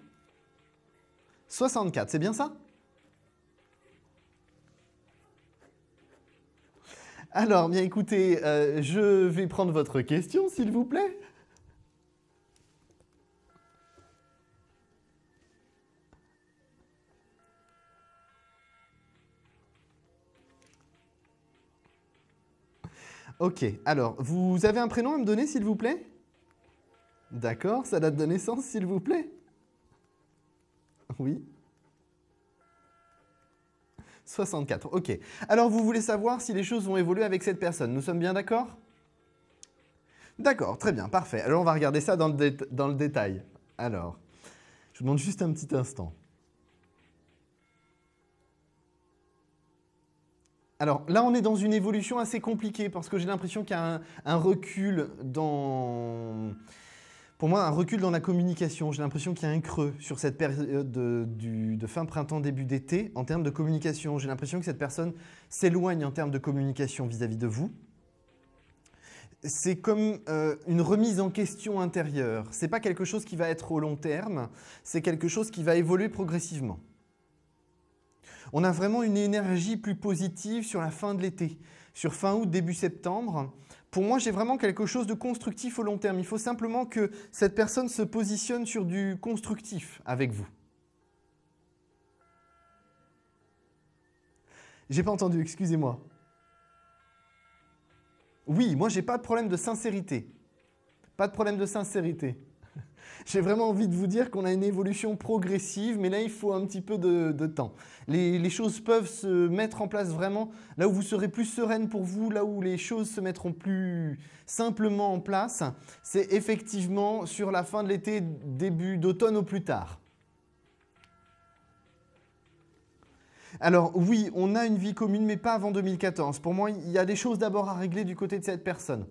64, c'est bien ça? Alors, bien écoutez, je vais prendre votre question, s'il vous plaît. Ok, alors, vous avez un prénom à me donner, s'il vous plaît? D'accord, sa date de naissance, s'il vous plaît? Oui. 64, ok. Alors, vous voulez savoir si les choses vont évoluer avec cette personne. Nous sommes bien d'accord? D'accord, très bien, parfait. Alors, on va regarder ça dans le détail. Alors, je vous demande juste un petit instant. Alors là, on est dans une évolution assez compliquée parce que j'ai l'impression qu'il y a un recul dans... Pour moi, un recul dans la communication. J'ai l'impression qu'il y a un creux sur cette période de fin printemps, début d'été en termes de communication. J'ai l'impression que cette personne s'éloigne en termes de communication vis-à-vis de vous. C'est comme une remise en question intérieure. Ce n'est pas quelque chose qui va être au long terme, c'est quelque chose qui va évoluer progressivement. On a vraiment une énergie plus positive sur la fin de l'été, sur fin août, début septembre. Pour moi, j'ai vraiment quelque chose de constructif au long terme. Il faut simplement que cette personne se positionne sur du constructif avec vous. J'ai pas entendu, excusez-moi. Oui, moi, j'ai pas de problème de sincérité. Pas de problème de sincérité. J'ai vraiment envie de vous dire qu'on a une évolution progressive, mais là, il faut un petit peu de temps. Les choses peuvent se mettre en place vraiment là où vous serez plus sereine pour vous, là où les choses se mettront plus simplement en place. C'est effectivement sur la fin de l'été, début d'automne au plus tard. Alors oui, on a une vie commune, mais pas avant 2014. Pour moi, il y a des choses d'abord à régler du côté de cette personne.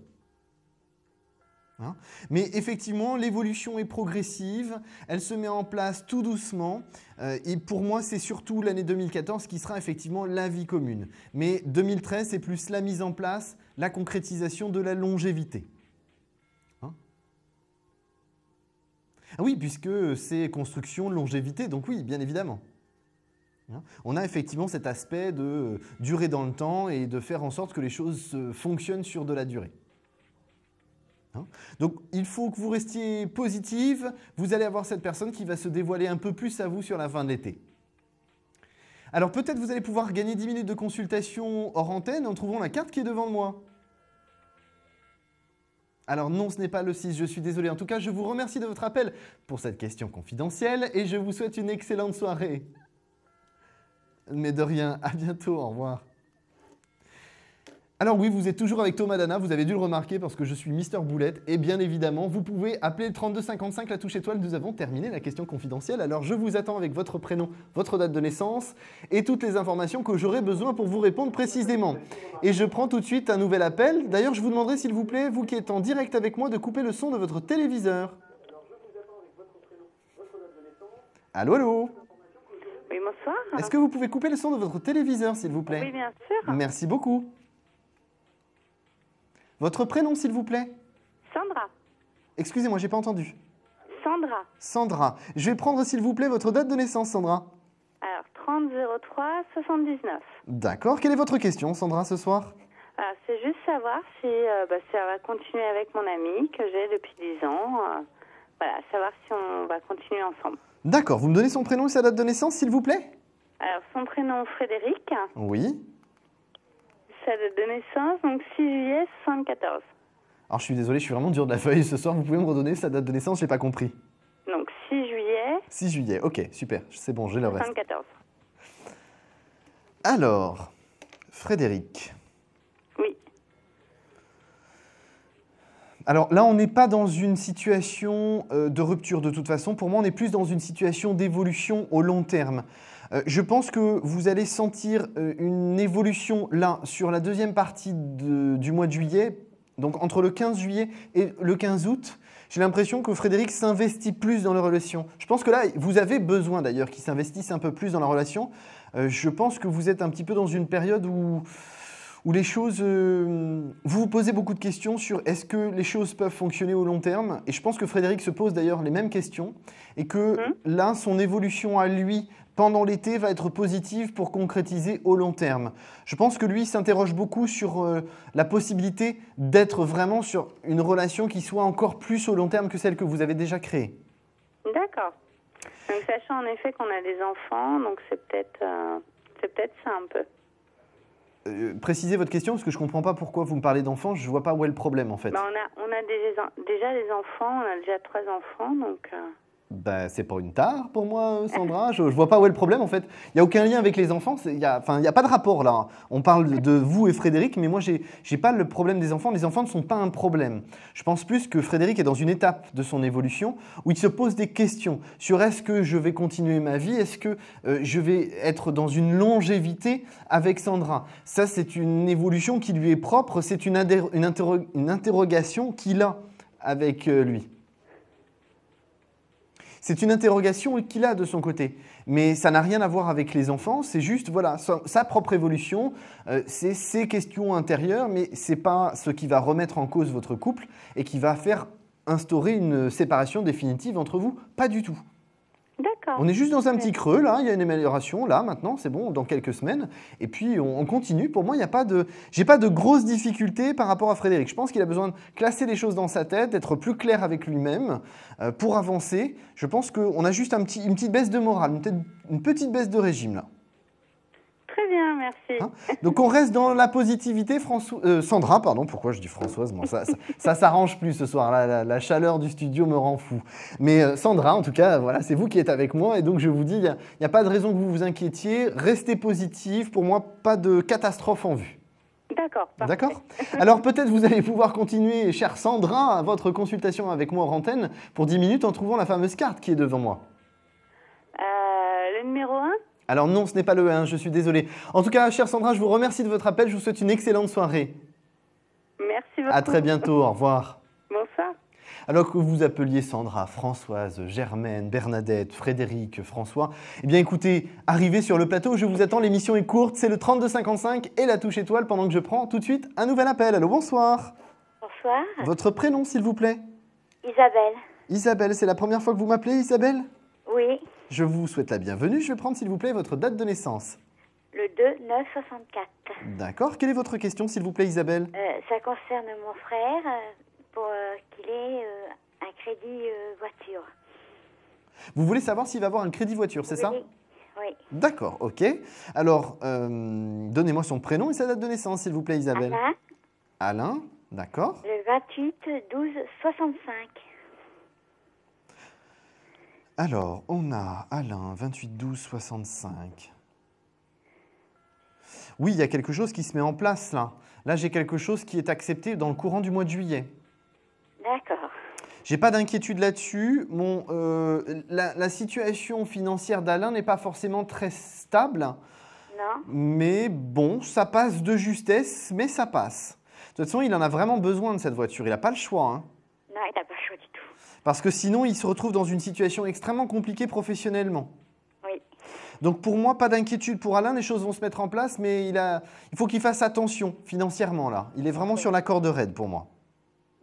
Hein. Mais effectivement, l'évolution est progressive, elle se met en place tout doucement. Et pour moi, c'est surtout l'année 2014 qui sera effectivement la vie commune. Mais 2013, c'est plus la mise en place, la concrétisation de la longévité. Hein. Ah oui, puisque c'est construction, longévité, donc oui, bien évidemment. Hein. On a effectivement cet aspect de durer dans le temps et de faire en sorte que les choses fonctionnent sur de la durée. Hein. Donc, il faut que vous restiez positive. Vous allez avoir cette personne qui va se dévoiler un peu plus à vous sur la fin de l'été. Alors, peut-être vous allez pouvoir gagner 10 minutes de consultation hors antenne en trouvant la carte qui est devant moi. Alors non, ce n'est pas le 6, je suis désolé. En tout cas, je vous remercie de votre appel pour cette question confidentielle et je vous souhaite une excellente soirée. Mais de rien, à bientôt, au revoir. Alors oui, vous êtes toujours avec Thomas Dana, vous avez dû le remarquer parce que je suis Mister Boulette. Et bien évidemment, vous pouvez appeler le 3255, la touche étoile. Nous avons terminé la question confidentielle. Alors je vous attends avec votre prénom, votre date de naissance et toutes les informations que j'aurai besoin pour vous répondre précisément. Et je prends tout de suite un nouvel appel. D'ailleurs, je vous demanderai s'il vous plaît, vous qui êtes en direct avec moi, de couper le son de votre téléviseur. Allô, allô? Oui, bonsoir. Est-ce que vous pouvez couper le son de votre téléviseur, s'il vous plaît? Oui, bien sûr. Merci beaucoup. Votre prénom, s'il vous plaît? Sandra. Excusez-moi, j'ai pas entendu. Sandra. Sandra. Je vais prendre, s'il vous plaît, votre date de naissance, Sandra. Alors, 30-03-79. D'accord. Quelle est votre question, Sandra, ce soir? C'est juste savoir si ça va continuer avec mon ami que j'ai depuis 10 ans. Voilà, savoir si on va continuer ensemble. D'accord. Vous me donnez son prénom et sa date de naissance, s'il vous plaît? Alors, son prénom, Frédéric. Oui. Sa date de naissance, donc 6 juillet 74. Alors, je suis désolé, je suis vraiment dur de la feuille ce soir. Vous pouvez me redonner sa date de naissance? J'ai pas compris. Donc, 6 juillet. 6 juillet, ok, super. C'est bon, j'ai le reste. 74. Alors, Frédéric. Oui. Alors là, on n'est pas dans une situation de rupture de toute façon. Pour moi, on est plus dans une situation d'évolution au long terme. Je pense que vous allez sentir une évolution là, sur la deuxième partie du mois de juillet, donc entre le 15 juillet et le 15 août. J'ai l'impression que Frédéric s'investit plus dans les relations. Je pense que là, vous avez besoin d'ailleurs qu'il s'investisse un peu plus dans la relation. Je pense que vous êtes un petit peu dans une période où les choses... vous vous posez beaucoup de questions sur est-ce que les choses peuvent fonctionner au long terme. Et je pense que Frédéric se pose d'ailleurs les mêmes questions. Et que là, son évolution à lui pendant l'été va être positive pour concrétiser au long terme. Je pense que lui s'interroge beaucoup sur la possibilité d'être vraiment sur une relation qui soit encore plus au long terme que celle que vous avez déjà créée. D'accord. Donc, sachant en effet qu'on a des enfants, donc c'est peut-être ça un peu. Précisez votre question, parce que je ne comprends pas pourquoi vous me parlez d'enfants. Je ne vois pas où est le problème, en fait. On a déjà des enfants, on a déjà 3 enfants, donc... Ben, c'est pas une tare pour moi, Sandra. Je vois pas où est le problème, en fait. Il n'y a aucun lien avec les enfants. Il n'y a pas de rapport, là. On parle de vous et Frédéric, mais moi, j'ai pas le problème des enfants. Les enfants ne sont pas un problème. Je pense plus que Frédéric est dans une étape de son évolution où il se pose des questions sur est-ce que je vais continuer ma vie? Est-ce que je vais être dans une longévité avec Sandra? Ça, c'est une évolution qui lui est propre. C'est une interrogation qu'il a avec lui. C'est une interrogation qu'il a de son côté. Mais ça n'a rien à voir avec les enfants, c'est juste voilà, sa propre évolution, c'est ses questions intérieures, mais ce n'est pas ce qui va remettre en cause votre couple et qui va faire instaurer une séparation définitive entre vous. Pas du tout. D'accord. On est juste dans un petit creux, là, il y a une amélioration, là, maintenant, c'est bon, dans quelques semaines. Et puis, on continue. Pour moi, j'ai pas de grosses difficultés par rapport à Frédéric. Je pense qu'il a besoin de classer les choses dans sa tête, d'être plus clair avec lui-même pour avancer. Je pense qu'on a juste une petite baisse de morale, une petite baisse de régime, là. Très bien, merci. Hein? Donc, on reste dans la positivité. Sandra, pardon, pourquoi je dis Françoise? Bon, ça s'arrange plus ce soir. La chaleur du studio me rend fou. Mais Sandra, en tout cas, voilà, c'est vous qui êtes avec moi. Et donc, je vous dis, il n'y a pas de raison que vous vous inquiétiez. Restez positif. Pour moi, pas de catastrophe en vue. D'accord. D'accord. Alors, peut-être vous allez pouvoir continuer, chère Sandra, votre consultation avec moi en antenne pour 10 minutes en trouvant la fameuse carte qui est devant moi. Le numéro 1 ? Alors non, ce n'est pas le 1, je suis désolé. En tout cas, chère Sandra, je vous remercie de votre appel. Je vous souhaite une excellente soirée. Merci beaucoup. À très bientôt, au revoir. Bonsoir. Alors que vous appeliez Sandra, Françoise, Germaine, Bernadette, Frédéric, François, eh bien écoutez, arrivez sur le plateau, je vous attends, l'émission est courte, c'est le 3255 et la touche étoile pendant que je prends tout de suite un nouvel appel. Allô, bonsoir. Bonsoir. Votre prénom, s'il vous plaît? Isabelle. Isabelle, c'est la première fois que vous m'appelez, Isabelle? Oui. Je vous souhaite la bienvenue. Je vais prendre, s'il vous plaît, votre date de naissance. Le 2-9-64. D'accord. Quelle est votre question, s'il vous plaît, Isabelle? Ça concerne mon frère pour qu'il ait un crédit voiture. Vous voulez savoir s'il va avoir un crédit voiture, c'est ça? Oui. D'accord, ok. Alors, donnez-moi son prénom et sa date de naissance, s'il vous plaît, Isabelle. Alain. Alain, d'accord. Le 28-12-65. Alors, on a Alain, 28-12-65. Oui, il y a quelque chose qui se met en place là. Là, j'ai quelque chose qui est accepté dans le courant du mois de juillet. D'accord. J'ai pas d'inquiétude là-dessus. La situation financière d'Alain n'est pas forcément très stable. Non. Mais bon, ça passe de justesse, mais ça passe. De toute façon, il en a vraiment besoin de cette voiture. Il n'a pas le choix. Hein. Non, il n'a pas le choix du tout. Parce que sinon, il se retrouve dans une situation extrêmement compliquée professionnellement. Oui. Donc pour moi, pas d'inquiétude pour Alain, les choses vont se mettre en place, mais il faut qu'il fasse attention financièrement là. Il est vraiment sur la corde raide pour moi.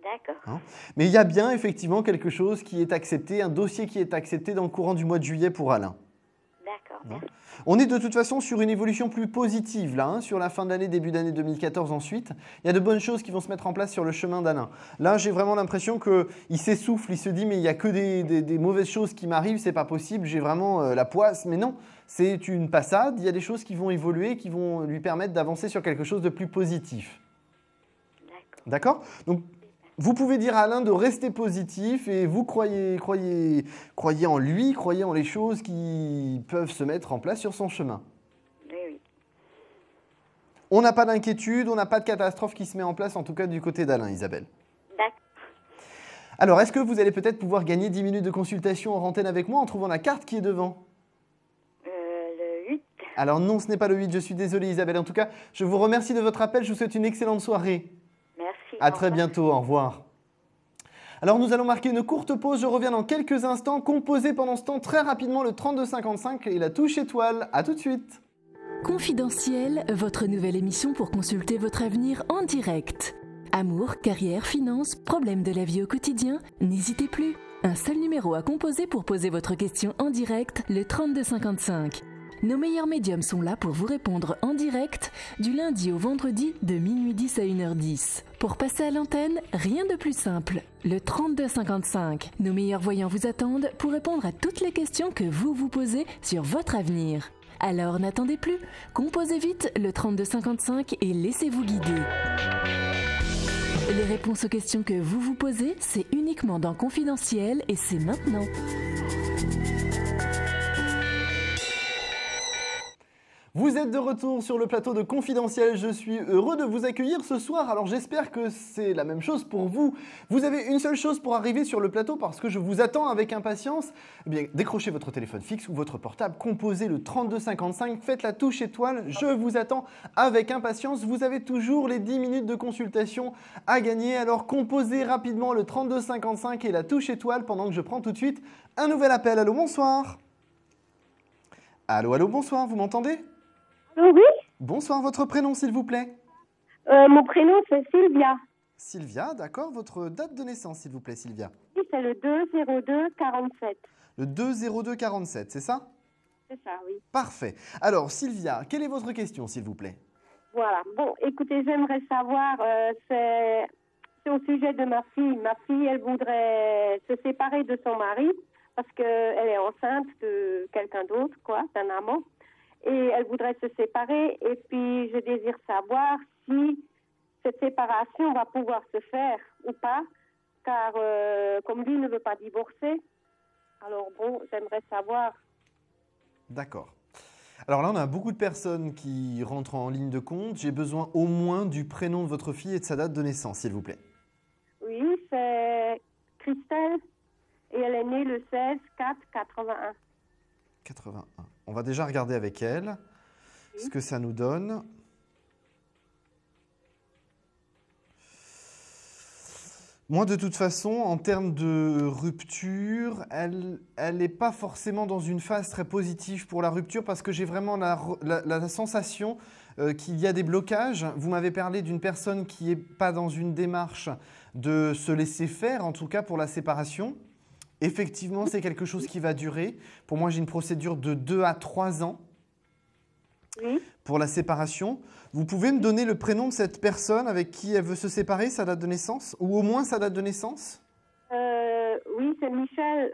D'accord. Hein, mais il y a bien effectivement quelque chose qui est accepté, un dossier qui est accepté dans le courant du mois de juillet pour Alain. D'accord. Hein. On est de toute façon sur une évolution plus positive là, hein, sur la fin de l'année, début d'année 2014 ensuite. Il y a de bonnes choses qui vont se mettre en place sur le chemin d'Alain. Là, j'ai vraiment l'impression qu'il s'essouffle, il se dit mais il n'y a que des mauvaises choses qui m'arrivent, c'est pas possible, j'ai vraiment la poisse. Mais non, c'est une passade, il y a des choses qui vont évoluer, qui vont lui permettre d'avancer sur quelque chose de plus positif. D'accord. Donc, vous pouvez dire à Alain de rester positif et vous croyez en lui, croyez en les choses qui peuvent se mettre en place sur son chemin. Oui, oui. On n'a pas d'inquiétude, on n'a pas de catastrophe qui se met en place, en tout cas du côté d'Alain, Isabelle. D'accord. Alors, est-ce que vous allez peut-être pouvoir gagner 10 minutes de consultation en antenne avec moi en trouvant la carte qui est devant? Le 8. Alors non, ce n'est pas le 8, je suis désolé Isabelle. En tout cas, je vous remercie de votre appel, je vous souhaite une excellente soirée. Merci. À très bientôt, au revoir. Alors nous allons marquer une courte pause, je reviens dans quelques instants. Composez pendant ce temps très rapidement le 3255 et la touche étoile. À tout de suite. Confidentiel, votre nouvelle émission pour consulter votre avenir en direct. Amour, carrière, finances, problèmes de la vie au quotidien, n'hésitez plus. Un seul numéro à composer pour poser votre question en direct, le 3255. Nos meilleurs médiums sont là pour vous répondre en direct du lundi au vendredi de minuit 10 à 1h10. Pour passer à l'antenne, rien de plus simple. Le 3255. Nos meilleurs voyants vous attendent pour répondre à toutes les questions que vous vous posez sur votre avenir. Alors n'attendez plus, composez vite le 3255 et laissez-vous guider. Les réponses aux questions que vous vous posez, c'est uniquement dans Confidentiel et c'est maintenant. Vous êtes de retour sur le plateau de Confidentiel, je suis heureux de vous accueillir ce soir, alors j'espère que c'est la même chose pour vous. Vous avez une seule chose pour arriver sur le plateau parce que je vous attends avec impatience. Eh bien, décrochez votre téléphone fixe ou votre portable, composez le 3255, faites la touche étoile, je vous attends avec impatience. Vous avez toujours les 10 minutes de consultation à gagner, alors composez rapidement le 3255 et la touche étoile pendant que je prends tout de suite un nouvel appel. Allô, bonsoir. Allô, allô, bonsoir, vous m'entendez ? Oui. Bonsoir, votre prénom s'il vous plaît? Mon prénom c'est Sylvia. Sylvia, d'accord. Votre date de naissance s'il vous plaît, Sylvia? Oui, c'est le 2-02-47. Le 2-02-47, c'est ça? C'est ça, oui. Parfait. Alors, Sylvia, quelle est votre question s'il vous plaît? Voilà. Bon, écoutez, j'aimerais savoir, c'est au sujet de ma fille. Ma fille, elle voudrait se séparer de son mari parce qu'elle est enceinte de quelqu'un d'autre, quoi, d'un amant. Et elle voudrait se séparer. Et puis, je désire savoir si cette séparation va pouvoir se faire ou pas. Car comme lui ne veut pas divorcer, alors bon, j'aimerais savoir. D'accord. Alors là, on a beaucoup de personnes qui rentrent en ligne de compte. J'ai besoin au moins du prénom de votre fille et de sa date de naissance, s'il vous plaît. Oui, c'est Christelle. Et elle est née le 16-4-81. 81. On va déjà regarder avec elle ce que ça nous donne. Moi, de toute façon, en termes de rupture, elle n'est pas forcément dans une phase très positive pour la rupture parce que j'ai vraiment la sensation qu'il y a des blocages. Vous m'avez parlé d'une personne qui n'est pas dans une démarche de se laisser faire, en tout cas pour la séparation. Effectivement, c'est quelque chose qui va durer. Pour moi, j'ai une procédure de 2 à 3 ans pour la séparation. Vous pouvez me donner le prénom de cette personne avec qui elle veut se séparer, sa date de naissance, ou au moins sa date de naissance? Oui, c'est Michel.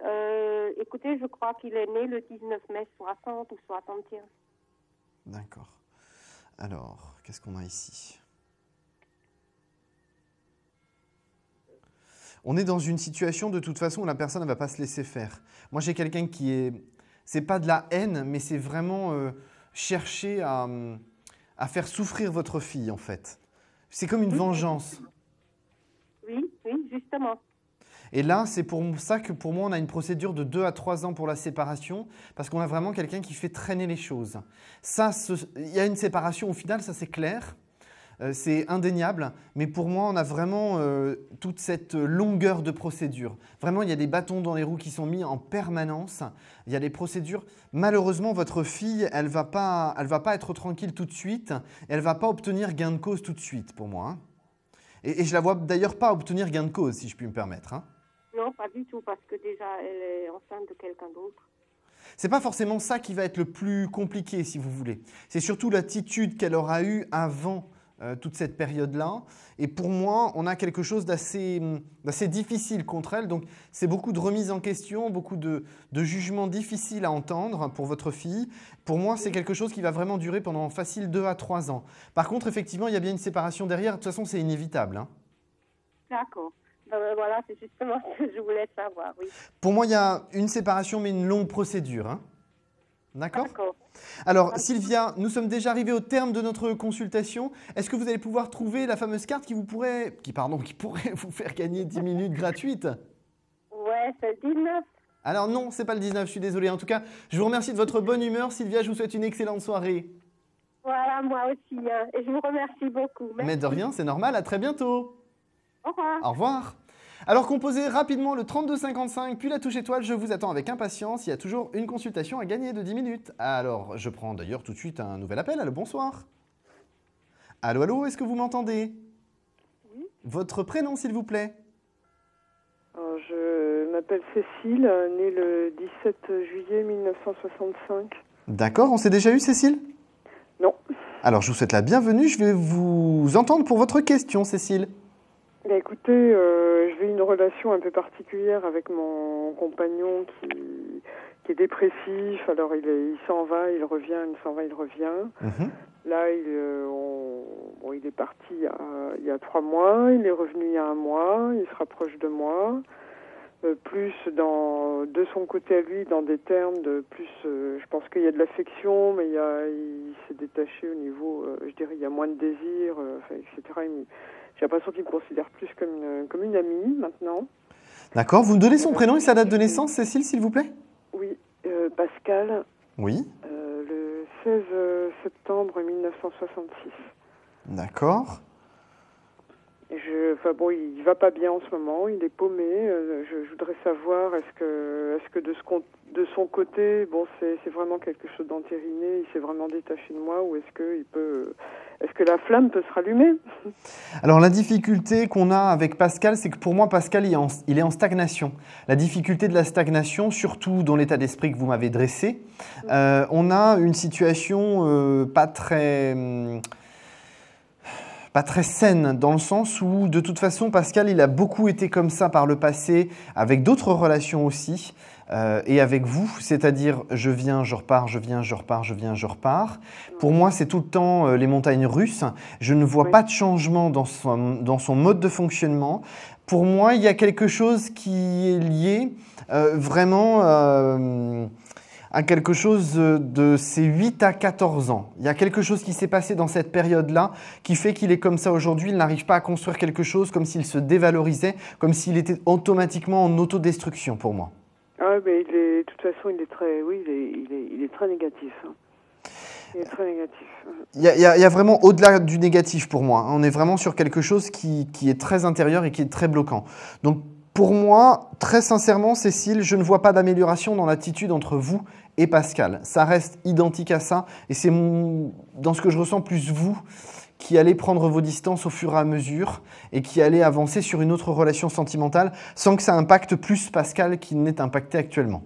Écoutez, je crois qu'il est né le 19 mai 60 ou 61. D'accord. Alors, qu'est-ce qu'on a ici? On est dans une situation, de toute façon, où la personne ne va pas se laisser faire. Moi, j'ai quelqu'un qui est... C'est pas de la haine, mais c'est vraiment chercher à faire souffrir votre fille, en fait. C'est comme une vengeance. Oui, justement. Et là, c'est pour ça que pour moi, on a une procédure de 2 à 3 ans pour la séparation, parce qu'on a vraiment quelqu'un qui fait traîner les choses. Ça, il y a une séparation au final, ça c'est clair, c'est indéniable, mais pour moi, on a vraiment toute cette longueur de procédure. Vraiment, il y a des bâtons dans les roues qui sont mis en permanence, il y a des procédures. Malheureusement, votre fille, elle va pas être tranquille tout de suite, elle ne va pas obtenir gain de cause tout de suite, pour moi. Hein. Et je ne la vois d'ailleurs pas obtenir gain de cause, si je puis me permettre. Hein. Non, pas du tout, parce que déjà, elle est enceinte de quelqu'un d'autre. Ce n'est pas forcément ça qui va être le plus compliqué, si vous voulez. C'est surtout l'attitude qu'elle aura eue avant toute cette période-là. Et pour moi, on a quelque chose d'assez difficile contre elle. Donc, c'est beaucoup de remise en question, beaucoup de jugements difficiles à entendre pour votre fille. Pour moi, c'est quelque chose qui va vraiment durer pendant facile 2 à 3 ans. Par contre, effectivement, il y a bien une séparation derrière. De toute façon, c'est inévitable. Hein. D'accord. Voilà, c'est justement ce que je voulais savoir, oui. Pour moi, il y a une séparation, mais une longue procédure. Hein. D'accord ? Alors, Sylvia, nous sommes déjà arrivés au terme de notre consultation. Est-ce que vous allez pouvoir trouver la fameuse carte qui pourrait vous faire gagner 10 minutes gratuites? Ouais, c'est le 19. Alors non, c'est pas le 19, je suis désolé. En tout cas, je vous remercie de votre bonne humeur. Sylvia, je vous souhaite une excellente soirée. Voilà, moi aussi. Hein. Et je vous remercie beaucoup. Merci. Mais de rien, c'est normal. À très bientôt. Au revoir. Au revoir. Alors, composez rapidement le 3255, puis la touche étoile. Je vous attends avec impatience. Il y a toujours une consultation à gagner de 10 minutes. Alors, je prends d'ailleurs tout de suite un nouvel appel. Allô, bonsoir. Allô, allô, est-ce que vous m'entendez? Oui. Votre prénom, s'il vous plaît? Alors, je m'appelle Cécile, née le 17 juillet 1965. D'accord, on s'est déjà eu, Cécile? Non. Alors, je vous souhaite la bienvenue. Je vais vous entendre pour votre question, Cécile. Écoutez, je vis une relation un peu particulière avec mon compagnon qui est dépressif. Alors, il s'en va, il revient, il s'en va, il revient. Là, il est parti il y a 3 mois, il est revenu il y a 1 mois, il se rapproche de moi. Plus de son côté à lui, dans des termes de plus, je pense qu'il y a de l'affection, mais il s'est détaché au niveau, je dirais, il y a moins de désir, etc. J'ai l'impression qu'il me considère plus comme une amie maintenant. D'accord, vous me donnez son prénom et sa date de naissance, Cécile, s'il vous plaît? Oui, Pascal. Oui. Le 16 septembre 1966. D'accord. Il va pas bien en ce moment, il est paumé. Je voudrais savoir, est-ce que de son côté, c'est vraiment quelque chose d'entériné, il s'est vraiment détaché de moi, ou est-ce que la flamme peut se rallumer? Alors la difficulté qu'on a avec Pascal, c'est que pour moi, Pascal, il est en stagnation. La difficulté de la stagnation, surtout dans l'état d'esprit que vous m'avez dressé, on a une situation pas très saine, dans le sens où, de toute façon, Pascal, il a beaucoup été comme ça par le passé, avec d'autres relations aussi, et avec vous, c'est-à-dire je viens, je repars, je viens, je repars, je viens, je repars. Pour moi, c'est tout le temps les montagnes russes. Je ne vois pas de changement dans son mode de fonctionnement. Pour moi, il y a quelque chose qui est lié vraiment à quelque chose de ses 8 à 14 ans. Il y a quelque chose qui s'est passé dans cette période-là qui fait qu'il est comme ça aujourd'hui. Il n'arrive pas à construire quelque chose, comme s'il se dévalorisait, comme s'il était automatiquement en autodestruction pour moi. Ah, mais de toute façon, il est très négatif. Hein. Il est très négatif. Il y a vraiment au-delà du négatif pour moi. On est vraiment sur quelque chose qui est très intérieur et qui est très bloquant. Donc pour moi, très sincèrement, Cécile, je ne vois pas d'amélioration dans l'attitude entre vous et Pascal. Ça reste identique à ça et c'est dans ce que je ressens plus vous qui allez prendre vos distances au fur et à mesure et qui allez avancer sur une autre relation sentimentale sans que ça impacte plus Pascal qu'il n'est impacté actuellement.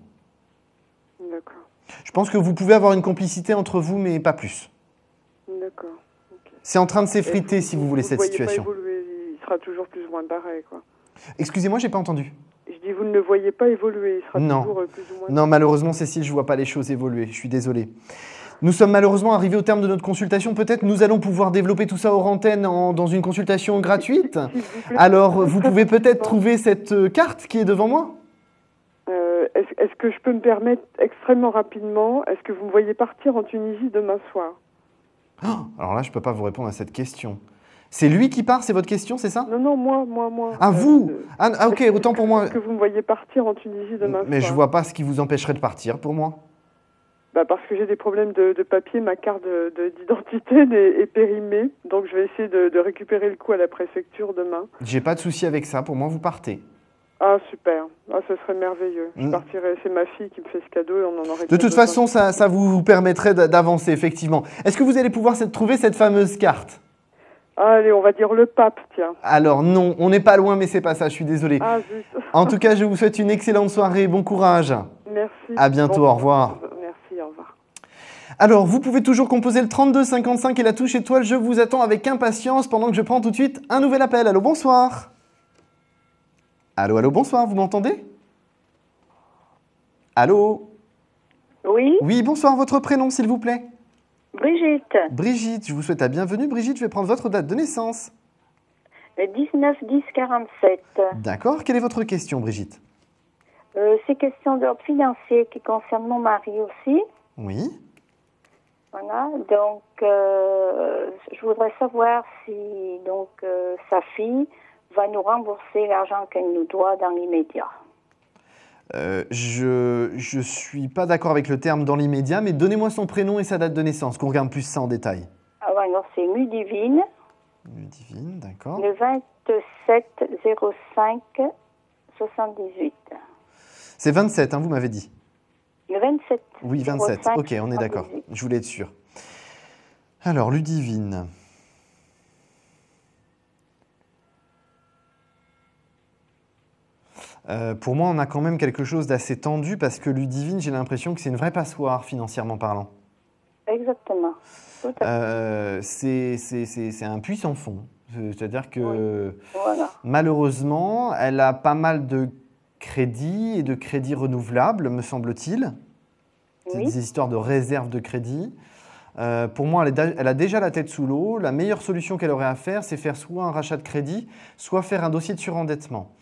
D'accord. Je pense que vous pouvez avoir une complicité entre vous, mais pas plus. D'accord. Okay. C'est en train de s'effriter, si vous voulez, cette situation. Pas évoluer, il sera toujours plus ou moins pareil, quoi. Excusez-moi, j'ai pas entendu. Je dis, vous ne le voyez pas évoluer, il sera toujours plus ou moins... Non, malheureusement, Cécile, je vois pas les choses évoluer. Je suis désolé. Nous sommes malheureusement arrivés au terme de notre consultation. Peut-être nous allons pouvoir développer tout ça hors antenne dans une consultation gratuite. Alors, vous pouvez peut-être trouver cette carte qui est devant moi. Est-ce que je peux me permettre extrêmement rapidement, est-ce que vous me voyez partir en Tunisie demain soir? Alors là, je ne peux pas vous répondre à cette question. C'est lui qui part, c'est votre question, c'est ça? Non, moi. Ah, vous ok, autant pour moi. Est-ce que vous me voyez partir en Tunisie demain soir? Mais je ne vois pas ce qui vous empêcherait de partir pour moi. Parce que j'ai des problèmes de papier, ma carte d'identité est périmée, donc je vais essayer de récupérer le coup à la préfecture demain. J'ai pas de souci avec ça, pour moi vous partez. Ah super, ce serait merveilleux. Je partirai, c'est ma fille qui me fait ce cadeau et on en aurait... De toute façon, ça vous permettrait d'avancer, effectivement. Est-ce que vous allez pouvoir trouver cette fameuse carte? Allez, on va dire le pape, tiens. Alors non, on n'est pas loin, mais c'est pas ça, je suis désolé. Ah zut. En tout cas, je vous souhaite une excellente soirée, bon courage. Merci. À bientôt, au revoir. Merci, au revoir. Alors, vous pouvez toujours composer le 32 55 et la touche étoile. Je vous attends avec impatience pendant que je prends tout de suite un nouvel appel. Allô, bonsoir. Allô, bonsoir, vous m'entendez? Allô? Oui. Oui, bonsoir, votre prénom, s'il vous plaît? Brigitte. Brigitte, je vous souhaite la bienvenue. Brigitte, je vais prendre votre date de naissance. Le 19-10-47. D'accord, quelle est votre question, Brigitte? C'est question d'ordre financier qui concerne mon mari aussi. Oui. Voilà, donc je voudrais savoir si sa fille va nous rembourser l'argent qu'elle nous doit dans l'immédiat. Je suis pas d'accord avec le terme dans l'immédiat, mais donnez-moi son prénom et sa date de naissance, qu'on regarde plus ça en détail. Alors c'est Ludivine. Ludivine, d'accord. Le 27-05-78. C'est 27, vous m'avez dit. Le 27. Oui, 27. 05, ok, on est d'accord. Je voulais être sûr. Alors, Ludivine. Pour moi, on a quand même quelque chose d'assez tendu parce que Ludivine, j'ai l'impression que c'est une vraie passoire, financièrement parlant. Exactement. C'est un puits sans fond. C'est-à-dire que malheureusement, elle a pas mal de crédits et de crédits renouvelables, me semble-t-il. C'est des histoires de réserve de crédit. Pour moi, elle a déjà la tête sous l'eau. La meilleure solution qu'elle aurait à faire, c'est faire soit un rachat de crédit, soit faire un dossier de surendettement.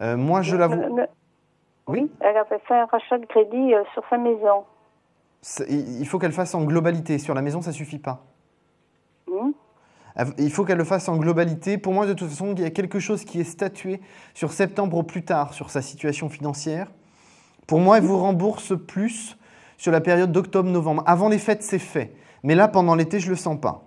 Moi, je l'avoue... Oui, elle avait fait un rachat de crédit sur sa maison. Il faut qu'elle fasse en globalité. Sur la maison, ça ne suffit pas. Il faut qu'elle le fasse en globalité. Pour moi, de toute façon, il y a quelque chose qui est statué sur septembre au plus tard sur sa situation financière. Pour moi, elle vous rembourse plus sur la période d'octobre-novembre. Avant les fêtes, c'est fait. Mais là, pendant l'été, je ne le sens pas.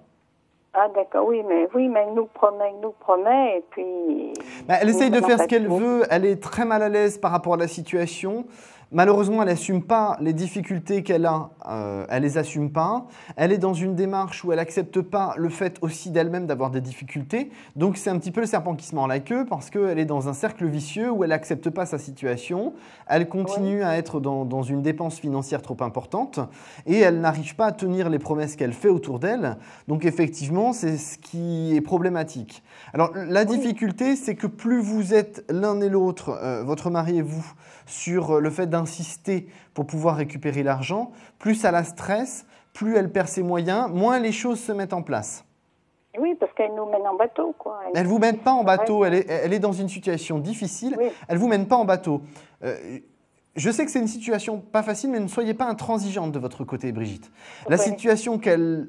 Ah d'accord, oui, mais elle nous promet, et puis... Elle essaye de faire ce qu'elle veut, elle est très mal à l'aise par rapport à la situation. Malheureusement, elle n'assume pas les difficultés qu'elle a, elle les assume pas. Elle est dans une démarche où elle n'accepte pas le fait aussi d'elle-même d'avoir des difficultés. Donc c'est un petit peu le serpent qui se mord la queue parce qu'elle est dans un cercle vicieux où elle n'accepte pas sa situation. Elle continue à être dans une dépense financière trop importante et elle n'arrive pas à tenir les promesses qu'elle fait autour d'elle. Donc effectivement, c'est ce qui est problématique. Alors la difficulté, c'est que plus vous êtes l'un et l'autre, votre mari et vous, sur le fait d'insister pour pouvoir récupérer l'argent, plus ça la stresse, plus elle perd ses moyens, moins les choses se mettent en place. Oui, parce qu'elle nous mène en bateau, quoi. Elle ne vous mène pas en bateau, elle est dans une situation difficile, elle ne vous mène pas en bateau. je sais que c'est une situation pas facile, mais ne soyez pas intransigeante de votre côté, Brigitte. La situation qu'elle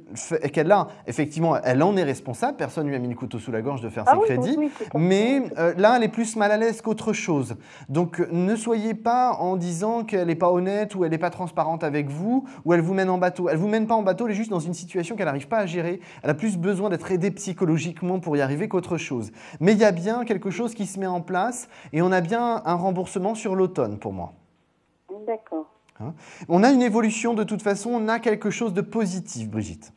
a, effectivement, elle en est responsable. Personne ne lui a mis le couteau sous la gorge de faire ses crédits. Mais là, elle est plus mal à l'aise qu'autre chose. Donc, ne soyez pas en disant qu'elle n'est pas honnête ou elle n'est pas transparente avec vous ou elle vous mène en bateau. Elle ne vous mène pas en bateau, elle est juste dans une situation qu'elle n'arrive pas à gérer. Elle a plus besoin d'être aidée psychologiquement pour y arriver qu'autre chose. Mais il y a bien quelque chose qui se met en place et on a bien un remboursement sur l'automne pour moi. D'accord. Hein, on a une évolution de toute façon, on a quelque chose de positif, Brigitte.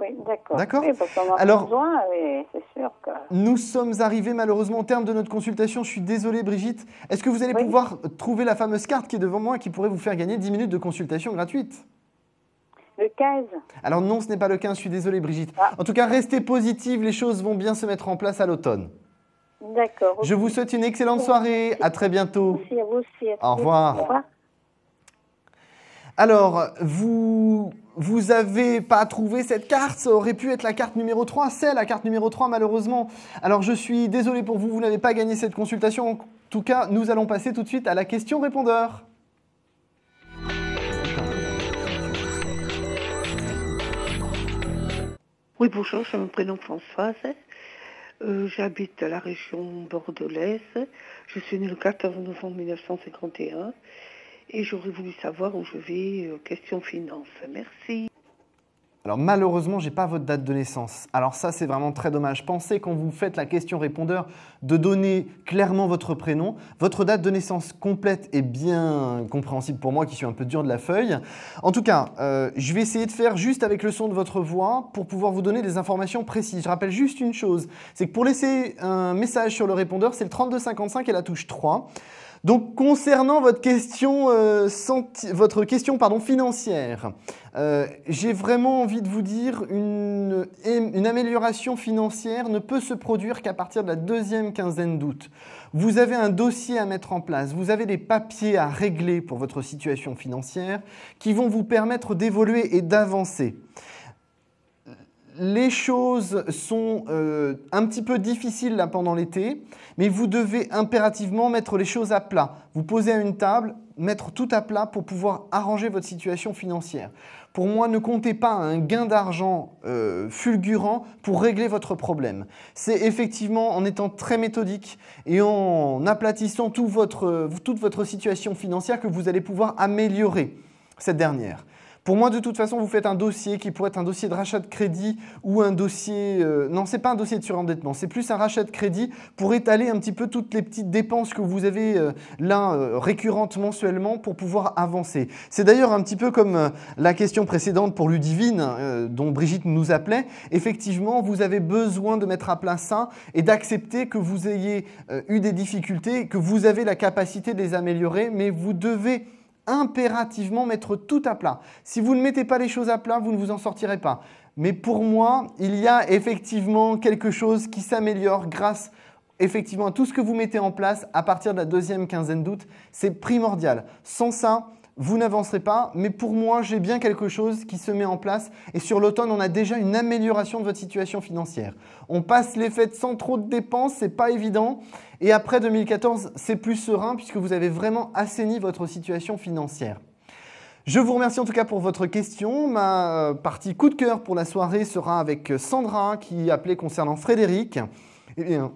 Oui, d'accord. D'accord. Oui, parce qu'on a Alors, besoin, et c'est sûr que... Nous sommes arrivés malheureusement au terme de notre consultation. Je suis désolé, Brigitte. Est-ce que vous allez pouvoir trouver la fameuse carte qui est devant moi et qui pourrait vous faire gagner 10 minutes de consultation gratuite? Le 15. Alors non, ce n'est pas le 15, je suis désolé, Brigitte. En tout cas, restez positive, les choses vont bien se mettre en place à l'automne. D'accord. Je vous souhaite une excellente soirée. À très bientôt. Merci à vous aussi. Au revoir. Au revoir. Alors, vous n'avez pas trouvé cette carte, ça aurait pu être la carte numéro 3, c'est la carte numéro 3 malheureusement. Alors je suis désolé pour vous, vous n'avez pas gagné cette consultation. En tout cas, nous allons passer tout de suite à la question répondeur. Oui, bonjour, je me prénomme Françoise. J'habite à la région bordelaise. Je suis née le 14 novembre 1951. Et j'aurais voulu savoir où je vais, question finance. Merci. Alors malheureusement, je n'ai pas votre date de naissance. Alors ça, c'est vraiment très dommage. Pensez quand vous faites la question répondeur de donner clairement votre prénom. Votre date de naissance complète est bien compréhensible pour moi qui suis un peu dur de la feuille. En tout cas, je vais essayer de faire juste avec le son de votre voix pour pouvoir vous donner des informations précises. Je rappelle juste une chose, c'est que pour laisser un message sur le répondeur, c'est le 3255 et la touche 3. Donc, concernant votre question, financière, j'ai vraiment envie de vous dire une amélioration financière ne peut se produire qu'à partir de la deuxième quinzaine d'août. Vous avez un dossier à mettre en place, vous avez des papiers à régler pour votre situation financière qui vont vous permettre d'évoluer et d'avancer. Les choses sont un petit peu difficiles là pendant l'été, mais vous devez impérativement mettre les choses à plat. Vous posez à une table, mettre tout à plat pour pouvoir arranger votre situation financière. Pour moi, ne comptez pas un gain d'argent fulgurant pour régler votre problème. C'est effectivement en étant très méthodique et en aplatissant toute votre situation financière que vous allez pouvoir améliorer cette dernière. Pour moi, de toute façon, vous faites un dossier qui pourrait être un dossier de rachat de crédit ou un dossier... non, ce n'est pas un dossier de surendettement, c'est plus un rachat de crédit pour étaler un petit peu toutes les petites dépenses que vous avez récurrentes mensuellement pour pouvoir avancer. C'est d'ailleurs un petit peu comme la question précédente pour Ludivine, dont Brigitte nous appelait. Effectivement, vous avez besoin de mettre à plat ça et d'accepter que vous ayez eu des difficultés, que vous avez la capacité de les améliorer, mais vous devez impérativement mettre tout à plat. Si vous ne mettez pas les choses à plat, vous ne vous en sortirez pas. Mais pour moi, il y a effectivement quelque chose qui s'améliore grâce effectivement à tout ce que vous mettez en place à partir de la deuxième quinzaine d'août. C'est primordial. Sans ça, vous n'avancerez pas, mais pour moi, j'ai bien quelque chose qui se met en place et sur l'automne, on a déjà une amélioration de votre situation financière. On passe les fêtes sans trop de dépenses, c'est pas évident. Et après 2014, c'est plus serein puisque vous avez vraiment assaini votre situation financière. Je vous remercie en tout cas pour votre question. Ma partie coup de cœur pour la soirée sera avec Sandra qui appelait concernant Frédéric. Eh bien,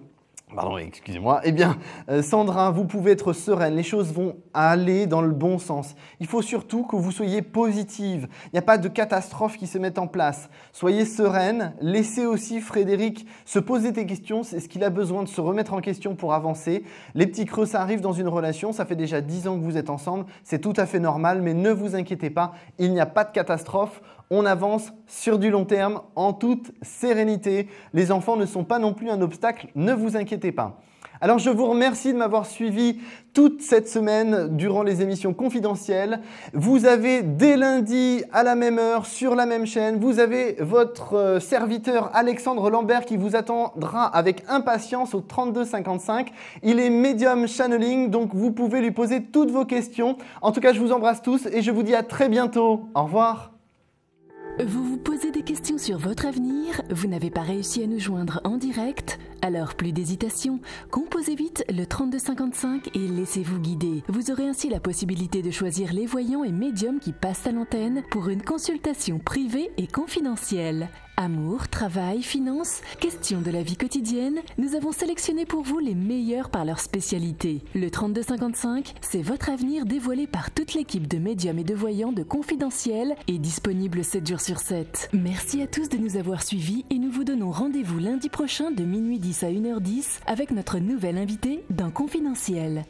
pardon, excusez-moi. Eh bien, Sandra, vous pouvez être sereine. Les choses vont aller dans le bon sens. Il faut surtout que vous soyez positive. Il n'y a pas de catastrophe qui se mette en place. Soyez sereine. Laissez aussi Frédéric se poser des questions. C'est ce qu'il a besoin de se remettre en question pour avancer. Les petits creux, ça arrive dans une relation. Ça fait déjà 10 ans que vous êtes ensemble. C'est tout à fait normal, mais ne vous inquiétez pas. Il n'y a pas de catastrophe. On avance sur du long terme en toute sérénité. Les enfants ne sont pas non plus un obstacle, ne vous inquiétez pas. Alors je vous remercie de m'avoir suivi toute cette semaine durant les émissions confidentielles. Vous avez dès lundi à la même heure sur la même chaîne, vous avez votre serviteur Alexandre Lambert qui vous attendra avec impatience au 3255. Il est médium channeling, donc vous pouvez lui poser toutes vos questions. En tout cas, je vous embrasse tous et je vous dis à très bientôt. Au revoir. Vous vous posez des questions sur votre avenir? Vous n'avez pas réussi à nous joindre en direct? Alors plus d'hésitation, composez vite le 3255 et laissez-vous guider. Vous aurez ainsi la possibilité de choisir les voyants et médiums qui passent à l'antenne pour une consultation privée et confidentielle. Amour, travail, finances, questions de la vie quotidienne, nous avons sélectionné pour vous les meilleurs par leur spécialité. Le 3255, c'est votre avenir dévoilé par toute l'équipe de médiums et de voyants de Confidentiel et disponible 7 jours sur 7. Merci à tous de nous avoir suivis et nous vous donnons rendez-vous lundi prochain de minuit 10 à 1h10 avec notre nouvel invité dans Confidentiel.